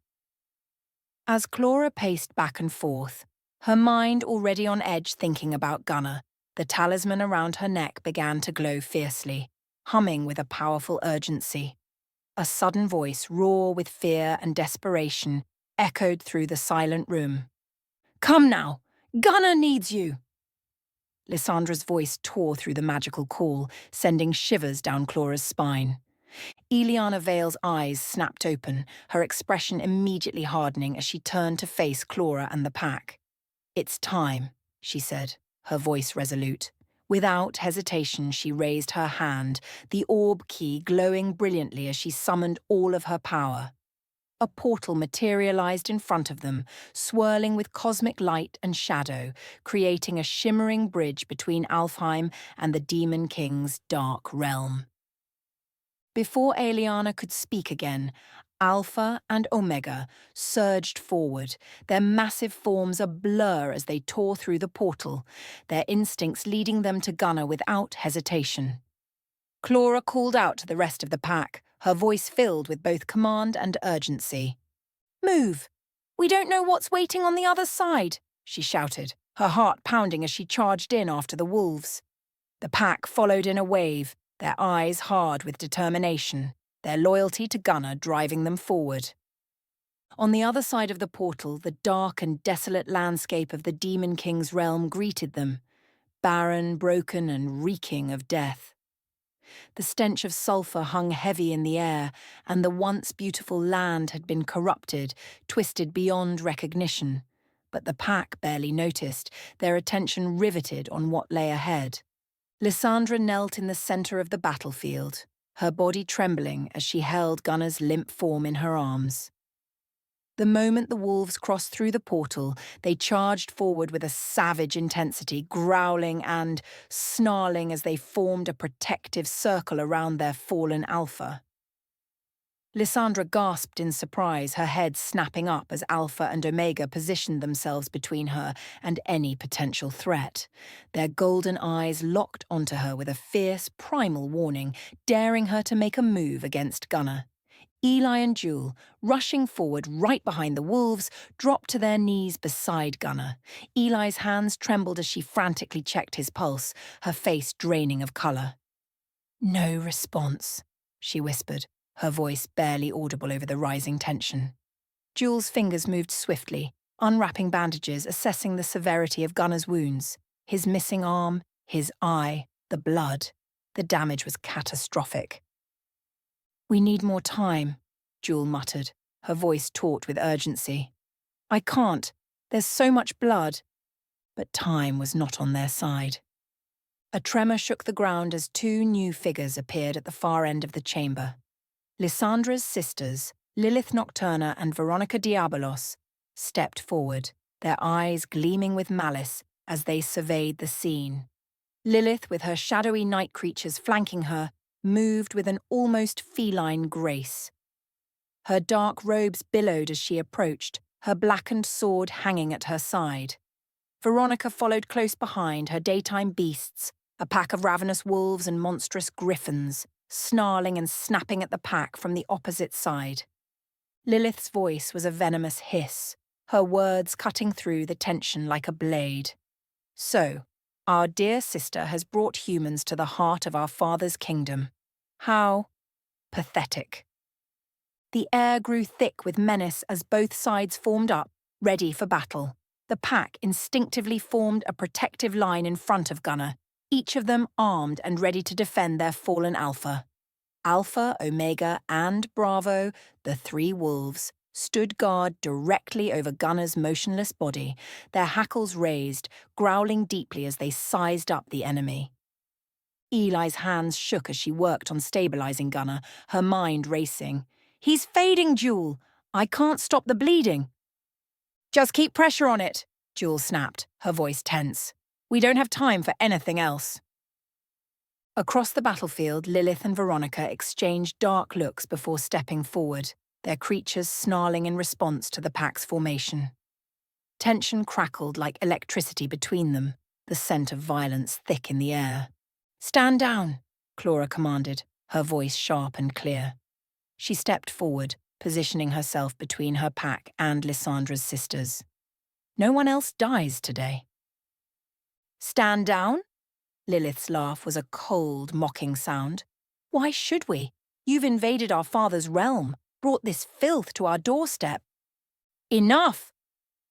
As Clara paced back and forth, her mind already on edge thinking about Gunnar, the talisman around her neck began to glow fiercely, humming with a powerful urgency. A sudden voice, raw with fear and desperation, echoed through the silent room. "Come now! Gunnar needs you!" Lissandra's voice tore through the magical call, sending shivers down Clara's spine. Eliana Vale's eyes snapped open, her expression immediately hardening as she turned to face Clara and the pack. "It's time," she said, her voice resolute. Without hesitation, she raised her hand, the orb key glowing brilliantly as she summoned all of her power. A portal materialized in front of them, swirling with cosmic light and shadow, creating a shimmering bridge between Alfheim and the Demon King's dark realm. Before Eliana could speak again, Alpha and Omega surged forward, their massive forms a blur as they tore through the portal, their instincts leading them to Gunnar without hesitation. Clara called out to the rest of the pack, her voice filled with both command and urgency. "Move! We don't know what's waiting on the other side," she shouted, her heart pounding as she charged in after the wolves. The pack followed in a wave, their eyes hard with determination, their loyalty to Gunnar driving them forward. On the other side of the portal, the dark and desolate landscape of the Demon King's realm greeted them, barren, broken, and reeking of death. The stench of sulphur hung heavy in the air, and the once beautiful land had been corrupted, twisted beyond recognition. But the pack barely noticed, their attention riveted on what lay ahead. Lissandra knelt in the centre of the battlefield, her body trembling as she held Gunnar's limp form in her arms. The moment the wolves crossed through the portal, they charged forward with a savage intensity, growling and snarling as they formed a protective circle around their fallen alpha. Lissandra gasped in surprise, her head snapping up as Alpha and Omega positioned themselves between her and any potential threat. Their golden eyes locked onto her with a fierce, primal warning, daring her to make a move against Gunnar. Eli and Jewel, rushing forward right behind the wolves, dropped to their knees beside Gunnar. Eli's hands trembled as she frantically checked his pulse, her face draining of colour. "No response," she whispered, her voice barely audible over the rising tension. Jewel's fingers moved swiftly, unwrapping bandages, assessing the severity of Gunnar's wounds. His missing arm, his eye, the blood. The damage was catastrophic. "We need more time," Jewel muttered, her voice taut with urgency. "I can't. There's so much blood." But time was not on their side. A tremor shook the ground as two new figures appeared at the far end of the chamber. Lissandra's sisters, Lilith Nocturna and Veronica Diabolos, stepped forward, their eyes gleaming with malice as they surveyed the scene. Lilith, with her shadowy night creatures flanking her, moved with an almost feline grace. Her dark robes billowed as she approached, her blackened sword hanging at her side. Veronica followed close behind, her daytime beasts, a pack of ravenous wolves and monstrous griffins, snarling and snapping at the pack from the opposite side. Lilith's voice was a venomous hiss, her words cutting through the tension like a blade. "So, our dear sister has brought humans to the heart of our father's kingdom. How pathetic." The air grew thick with menace as both sides formed up, ready for battle. The pack instinctively formed a protective line in front of Gunnar, each of them armed and ready to defend their fallen alpha. Alpha, Omega, and Bravo, the three wolves, stood guard directly over Gunnar's motionless body, their hackles raised, growling deeply as they sized up the enemy. Eli's hands shook as she worked on stabilizing Gunnar, her mind racing. "He's fading, Jewel. I can't stop the bleeding." "Just keep pressure on it," Jewel snapped, her voice tense. "We don't have time for anything else." Across the battlefield, Lilith and Veronica exchanged dark looks before stepping forward, their creatures snarling in response to the pack's formation. Tension crackled like electricity between them, the scent of violence thick in the air. "Stand down," Clara commanded, her voice sharp and clear. She stepped forward, positioning herself between her pack and Lissandra's sisters. "No one else dies today." "Stand down?" Lilith's laugh was a cold, mocking sound. "Why should we? You've invaded our father's realm, brought this filth to our doorstep." "Enough!"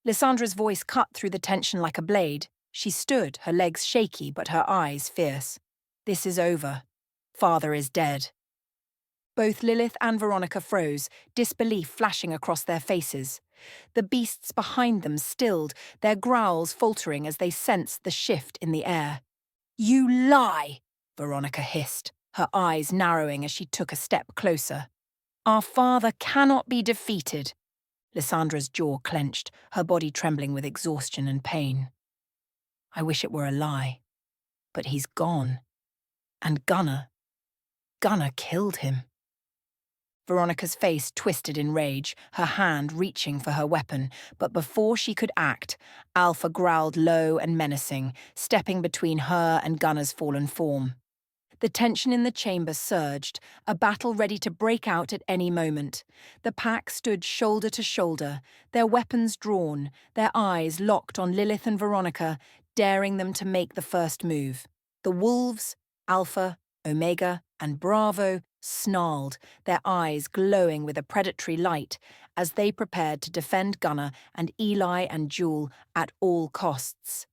Lissandra's voice cut through the tension like a blade. She stood, her legs shaky but her eyes fierce. "This is over. Father is dead." Both Lilith and Veronica froze, disbelief flashing across their faces. The beasts behind them stilled, their growls faltering as they sensed the shift in the air. "You lie!" Veronica hissed, her eyes narrowing as she took a step closer. "Our father cannot be defeated." Lissandra's jaw clenched, her body trembling with exhaustion and pain. "I wish it were a lie. But he's gone. And Gunnar killed him." Veronica's face twisted in rage, her hand reaching for her weapon, but before she could act, Alpha growled low and menacing, stepping between her and Gunnar's fallen form. The tension in the chamber surged, a battle ready to break out at any moment. The pack stood shoulder to shoulder, their weapons drawn, their eyes locked on Lilith and Veronica, daring them to make the first move. The wolves, Alpha, Omega, and Bravo, snarled, their eyes glowing with a predatory light, as they prepared to defend Gunnar and Eli and Jewel at all costs.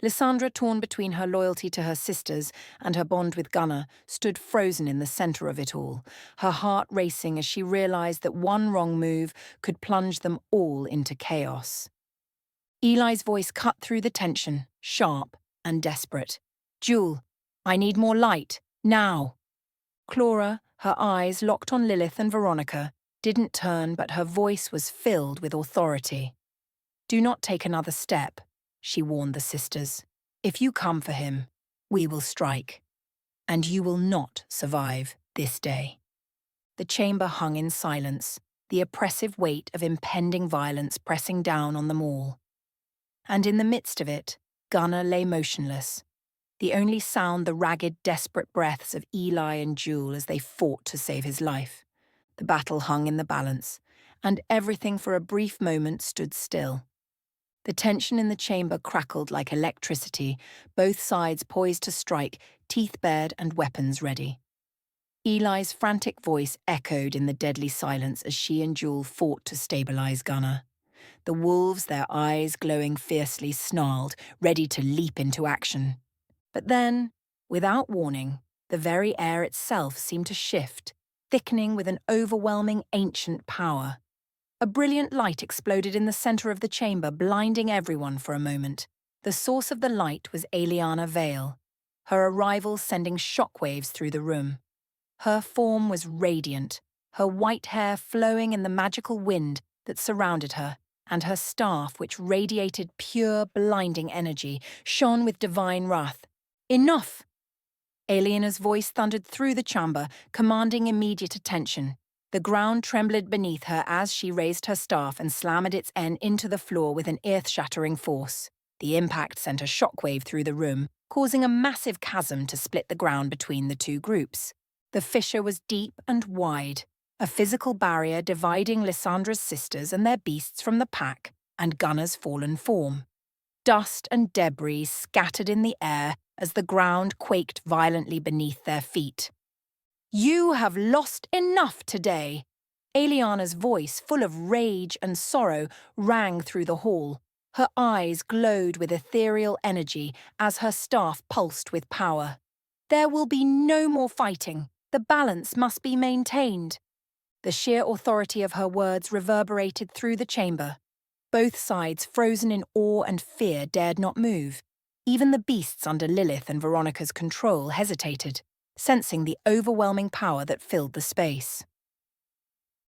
Lissandra, torn between her loyalty to her sisters and her bond with Gunnar, stood frozen in the centre of it all, her heart racing as she realised that one wrong move could plunge them all into chaos. Eli's voice cut through the tension, sharp and desperate. "Jewel, I need more light, now." Clara, her eyes locked on Lilith and Veronica, didn't turn, but her voice was filled with authority. "Do not take another step," she warned the sisters. "If you come for him, we will strike. And you will not survive this day." The chamber hung in silence, the oppressive weight of impending violence pressing down on them all. And in the midst of it, Gunnar lay motionless, the only sound the ragged, desperate breaths of Eli and Jewel as they fought to save his life. The battle hung in the balance, and everything for a brief moment stood still. The tension in the chamber crackled like electricity, both sides poised to strike, teeth bared and weapons ready. Eli's frantic voice echoed in the deadly silence as she and Jewel fought to stabilize Gunnar. The wolves, their eyes glowing fiercely, snarled, ready to leap into action. But then, without warning, the very air itself seemed to shift, thickening with an overwhelming ancient power. A brilliant light exploded in the centre of the chamber, blinding everyone for a moment. The source of the light was Eliana Vale, her arrival sending shockwaves through the room. Her form was radiant, her white hair flowing in the magical wind that surrounded her, and her staff, which radiated pure, blinding energy, shone with divine wrath. "Enough!" Eliana's voice thundered through the chamber, commanding immediate attention. The ground trembled beneath her as she raised her staff and slammed its end into the floor with an earth-shattering force. The impact sent a shockwave through the room, causing a massive chasm to split the ground between the two groups. The fissure was deep and wide, a physical barrier dividing Lissandra's sisters and their beasts from the pack and Gunnar's fallen form. Dust and debris scattered in the air as the ground quaked violently beneath their feet. "You have lost enough today!" Eliana's voice, full of rage and sorrow, rang through the hall. Her eyes glowed with ethereal energy as her staff pulsed with power. "There will be no more fighting. The balance must be maintained." The sheer authority of her words reverberated through the chamber. Both sides, frozen in awe and fear, dared not move. Even the beasts under Lilith and Veronica's control hesitated, sensing the overwhelming power that filled the space.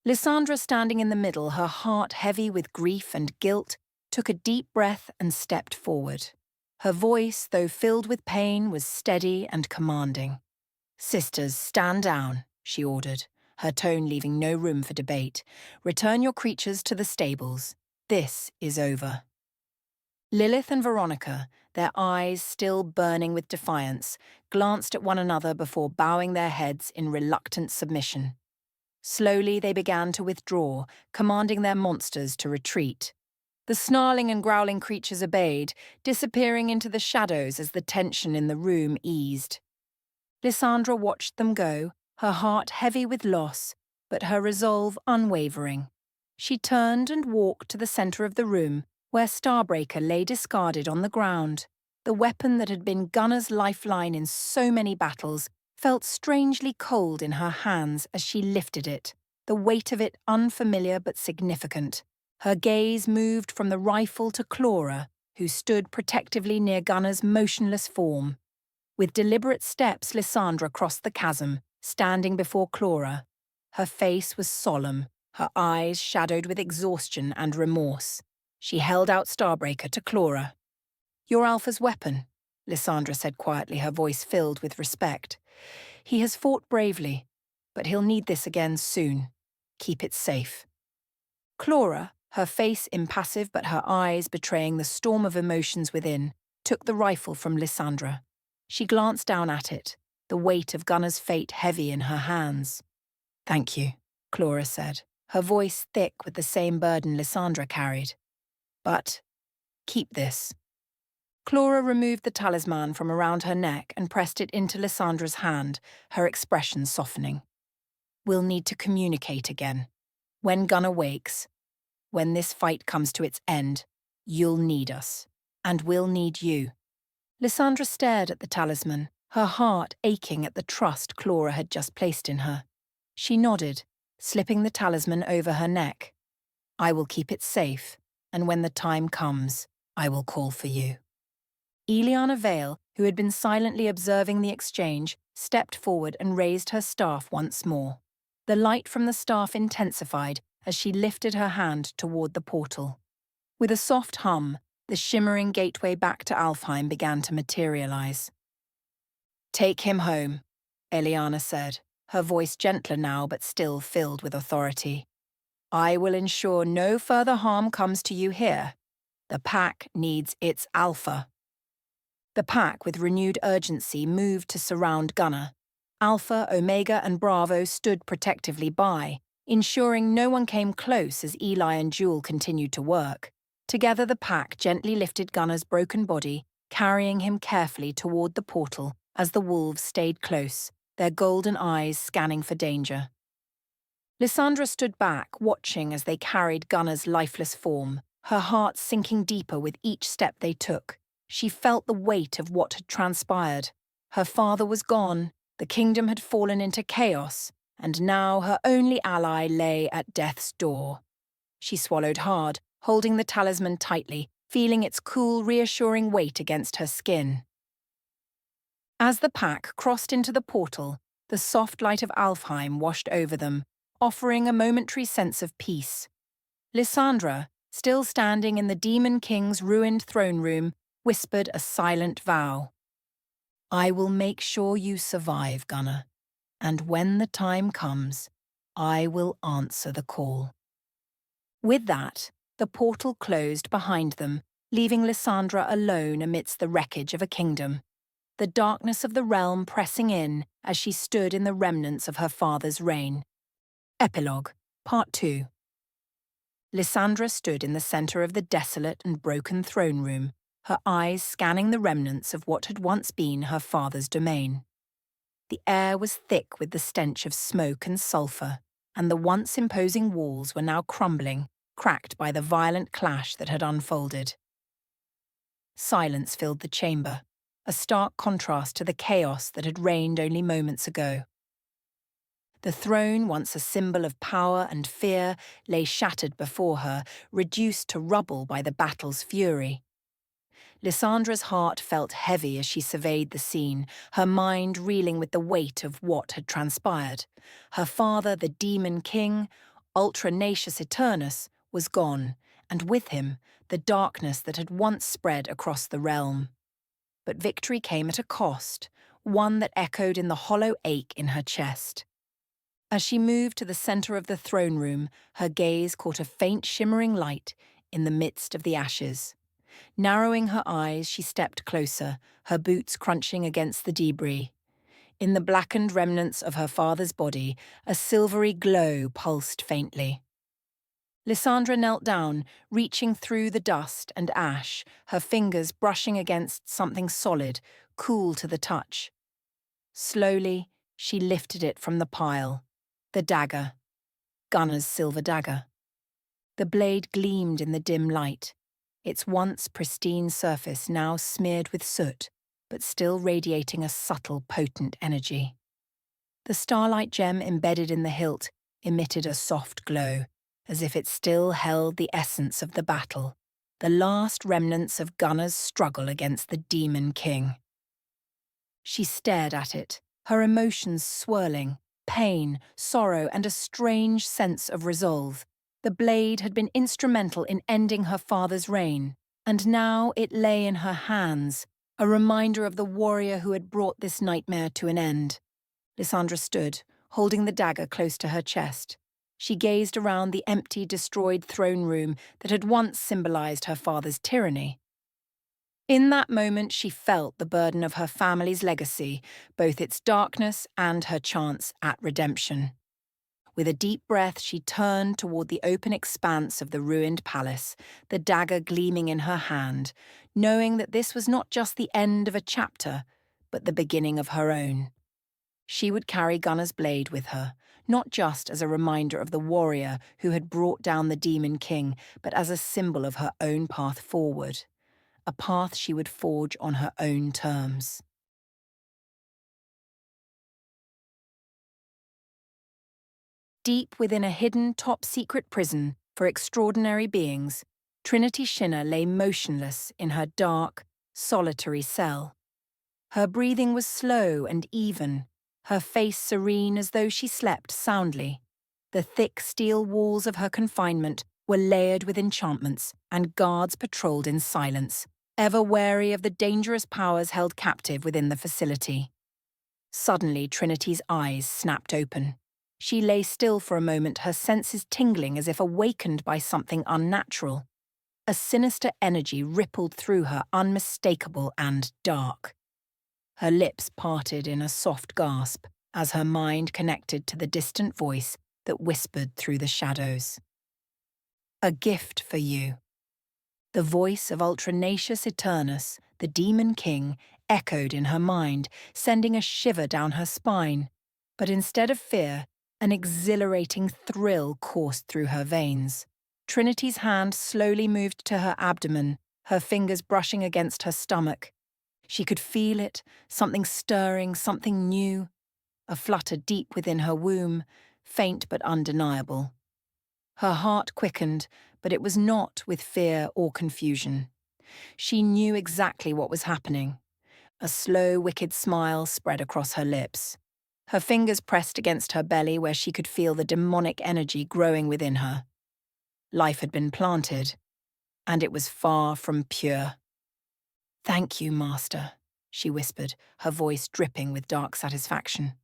Lissandra, standing in the middle, her heart heavy with grief and guilt, took a deep breath and stepped forward. Her voice, though filled with pain, was steady and commanding. Sisters, stand down, she ordered, her tone leaving no room for debate. Return your creatures to the stables. This is over. Lilith and Veronica, their eyes still burning with defiance, glanced at one another before bowing their heads in reluctant submission. Slowly they began to withdraw, commanding their monsters to retreat. The snarling and growling creatures obeyed, disappearing into the shadows as the tension in the room eased. Lissandra watched them go, her heart heavy with loss, but her resolve unwavering. She turned and walked to the centre of the room, where Starbreaker lay discarded on the ground. The weapon that had been Gunner's lifeline in so many battles felt strangely cold in her hands as she lifted it, the weight of it unfamiliar but significant. Her gaze moved from the rifle to Clara, who stood protectively near Gunner's motionless form. With deliberate steps, Lissandra crossed the chasm, standing before Clara. Her face was solemn, her eyes shadowed with exhaustion and remorse. She held out Starbreaker to Clara. "Your Alpha's weapon," Lissandra said quietly, her voice filled with respect. "He has fought bravely, but he'll need this again soon. Keep it safe." Clara, her face impassive but her eyes betraying the storm of emotions within, took the rifle from Lissandra. She glanced down at it, the weight of Gunner's fate heavy in her hands. "Thank you," Clara said, her voice thick with the same burden Lissandra carried. "But keep this." Clara removed the talisman from around her neck and pressed it into Lissandra's hand, her expression softening. "We'll need to communicate again. When Gunner wakes, when this fight comes to its end, you'll need us. And we'll need you." Lissandra stared at the talisman, her heart aching at the trust Clara had just placed in her. She nodded, slipping the talisman over her neck. "I will keep it safe, and when the time comes, I will call for you." Eliana Vale, who had been silently observing the exchange, stepped forward and raised her staff once more. The light from the staff intensified as she lifted her hand toward the portal. With a soft hum, the shimmering gateway back to Alfheim began to materialize. "Take him home," Eliana said, her voice gentler now but still filled with authority. "I will ensure no further harm comes to you here. The pack needs its Alpha." The pack, with renewed urgency, moved to surround Gunner. Alpha, Omega, and Bravo stood protectively by, ensuring no one came close as Eli and Jewel continued to work. Together, the pack gently lifted Gunner's broken body, carrying him carefully toward the portal as the wolves stayed close, their golden eyes scanning for danger. Lissandra stood back, watching as they carried Gunner's lifeless form, her heart sinking deeper with each step they took. She felt the weight of what had transpired. Her father was gone, the kingdom had fallen into chaos, and now her only ally lay at death's door. She swallowed hard, holding the talisman tightly, feeling its cool, reassuring weight against her skin. As the pack crossed into the portal, the soft light of Alfheim washed over them, offering a momentary sense of peace. Lissandra, still standing in the Demon King's ruined throne room, whispered a silent vow. "I will make sure you survive, Gunner, and when the time comes, I will answer the call." With that, the portal closed behind them, leaving Lissandra alone amidst the wreckage of a kingdom, the darkness of the realm pressing in as she stood in the remnants of her father's reign. Epilogue, Part 2. Lissandra stood in the centre of the desolate and broken throne room, her eyes scanning the remnants of what had once been her father's domain. The air was thick with the stench of smoke and sulphur, and the once imposing walls were now crumbling, cracked by the violent clash that had unfolded. Silence filled the chamber, a stark contrast to the chaos that had reigned only moments ago. The throne, once a symbol of power and fear, lay shattered before her, reduced to rubble by the battle's fury. Lissandra's heart felt heavy as she surveyed the scene, her mind reeling with the weight of what had transpired. Her father, the Demon King, Ultranacious Eternus, was gone, and with him, the darkness that had once spread across the realm. But victory came at a cost, one that echoed in the hollow ache in her chest. As she moved to the center of the throne room, her gaze caught a faint shimmering light in the midst of the ashes. Narrowing her eyes, she stepped closer, her boots crunching against the debris. In the blackened remnants of her father's body, a silvery glow pulsed faintly. Lissandra knelt down, reaching through the dust and ash, her fingers brushing against something solid, cool to the touch. Slowly, she lifted it from the pile. The dagger. Gunner's silver dagger. The blade gleamed in the dim light, its once pristine surface now smeared with soot, but still radiating a subtle, potent energy. The starlight gem embedded in the hilt emitted a soft glow, as if it still held the essence of the battle, the last remnants of Gunner's struggle against the Demon King. She stared at it, her emotions swirling, pain, sorrow, and a strange sense of resolve. The blade had been instrumental in ending her father's reign, and now it lay in her hands, a reminder of the warrior who had brought this nightmare to an end. Lissandra stood, holding the dagger close to her chest. She gazed around the empty, destroyed throne room that had once symbolized her father's tyranny. In that moment, she felt the burden of her family's legacy, both its darkness and her chance at redemption. With a deep breath, she turned toward the open expanse of the ruined palace, the dagger gleaming in her hand, knowing that this was not just the end of a chapter, but the beginning of her own. She would carry Gunner's blade with her, not just as a reminder of the warrior who had brought down the Demon King, but as a symbol of her own path forward, a path she would forge on her own terms. Deep within a hidden top-secret prison for extraordinary beings, Trinity Shinner lay motionless in her dark, solitary cell. Her breathing was slow and even, her face serene as though she slept soundly. The thick steel walls of her confinement were layered with enchantments, and guards patrolled in silence, ever wary of the dangerous powers held captive within the facility. Suddenly, Trinity's eyes snapped open. She lay still for a moment, her senses tingling as if awakened by something unnatural. A sinister energy rippled through her, unmistakable and dark. Her lips parted in a soft gasp as her mind connected to the distant voice that whispered through the shadows. A gift for you. The voice of Ultranacious Eternus, the Demon King, echoed in her mind, sending a shiver down her spine. But instead of fear, an exhilarating thrill coursed through her veins. Trinity's hand slowly moved to her abdomen, her fingers brushing against her stomach. She could feel it, something stirring, something new, a flutter deep within her womb, faint but undeniable. Her heart quickened, but it was not with fear or confusion. She knew exactly what was happening. A slow, wicked smile spread across her lips. Her fingers pressed against her belly where she could feel the demonic energy growing within her. Life had been planted, and it was far from pure. "Thank you, Master," she whispered, her voice dripping with dark satisfaction.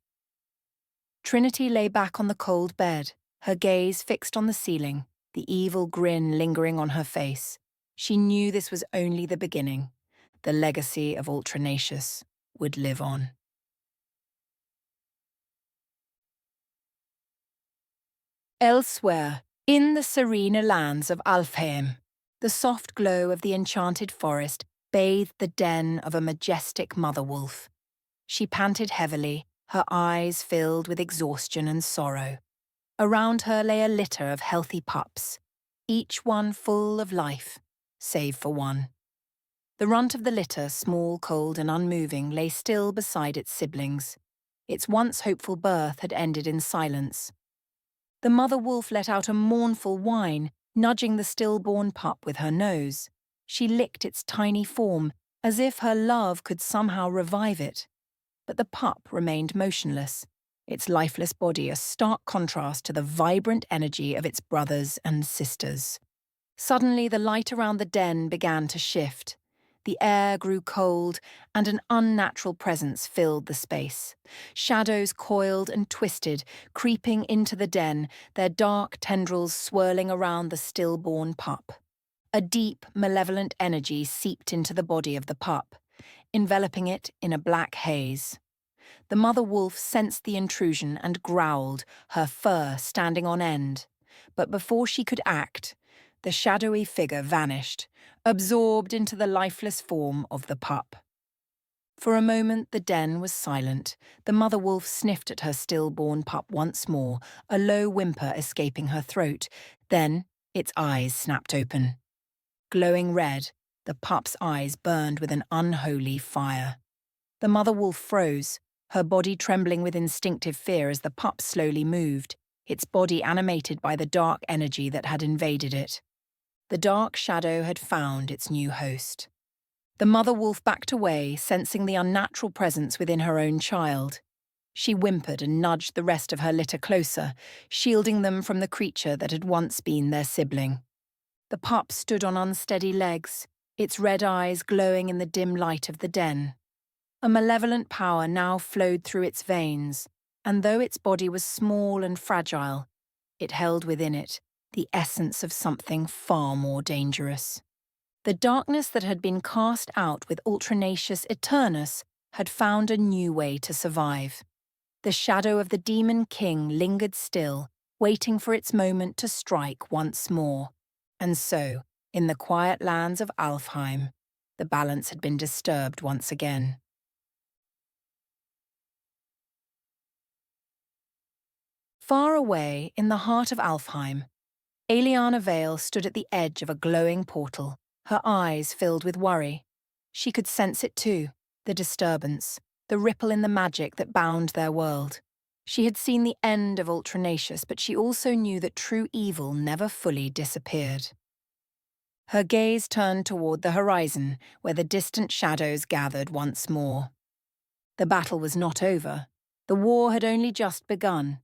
Trinity lay back on the cold bed, her gaze fixed on the ceiling, the evil grin lingering on her face. She knew this was only the beginning. The legacy of Ultranacious would live on. Elsewhere, in the serene lands of Alfheim, the soft glow of the enchanted forest bathed the den of a majestic mother wolf. She panted heavily, her eyes filled with exhaustion and sorrow. Around her lay a litter of healthy pups, each one full of life, save for one. The runt of the litter, small, cold, and unmoving, lay still beside its siblings. Its once hopeful birth had ended in silence. The mother wolf let out a mournful whine, nudging the stillborn pup with her nose. She licked its tiny form, as if her love could somehow revive it. But the pup remained motionless, its lifeless body a stark contrast to the vibrant energy of its brothers and sisters. Suddenly, the light around the den began to shift. The air grew cold, and an unnatural presence filled the space. Shadows coiled and twisted, creeping into the den, their dark tendrils swirling around the stillborn pup. A deep, malevolent energy seeped into the body of the pup, enveloping it in a black haze. The mother wolf sensed the intrusion and growled, her fur standing on end. But before she could act, the shadowy figure vanished, absorbed into the lifeless form of the pup. For a moment the den was silent. The mother wolf sniffed at her stillborn pup once more, a low whimper escaping her throat. Then its eyes snapped open. Glowing red, the pup's eyes burned with an unholy fire. The mother wolf froze, her body trembling with instinctive fear as the pup slowly moved, its body animated by the dark energy that had invaded it. The dark shadow had found its new host. The mother wolf backed away, sensing the unnatural presence within her own child. She whimpered and nudged the rest of her litter closer, shielding them from the creature that had once been their sibling. The pup stood on unsteady legs, its red eyes glowing in the dim light of the den. A malevolent power now flowed through its veins, and though its body was small and fragile, it held within it the essence of something far more dangerous. The darkness that had been cast out with Ultranacious Eternus had found a new way to survive. The shadow of the demon king lingered still, waiting for its moment to strike once more. And so, in the quiet lands of Alfheim, the balance had been disturbed once again. Far away, in the heart of Alfheim, Aeliana Vale stood at the edge of a glowing portal, her eyes filled with worry. She could sense it too, the disturbance, the ripple in the magic that bound their world. She had seen the end of Ultranacious, but she also knew that true evil never fully disappeared. Her gaze turned toward the horizon, where the distant shadows gathered once more. The battle was not over. The war had only just begun.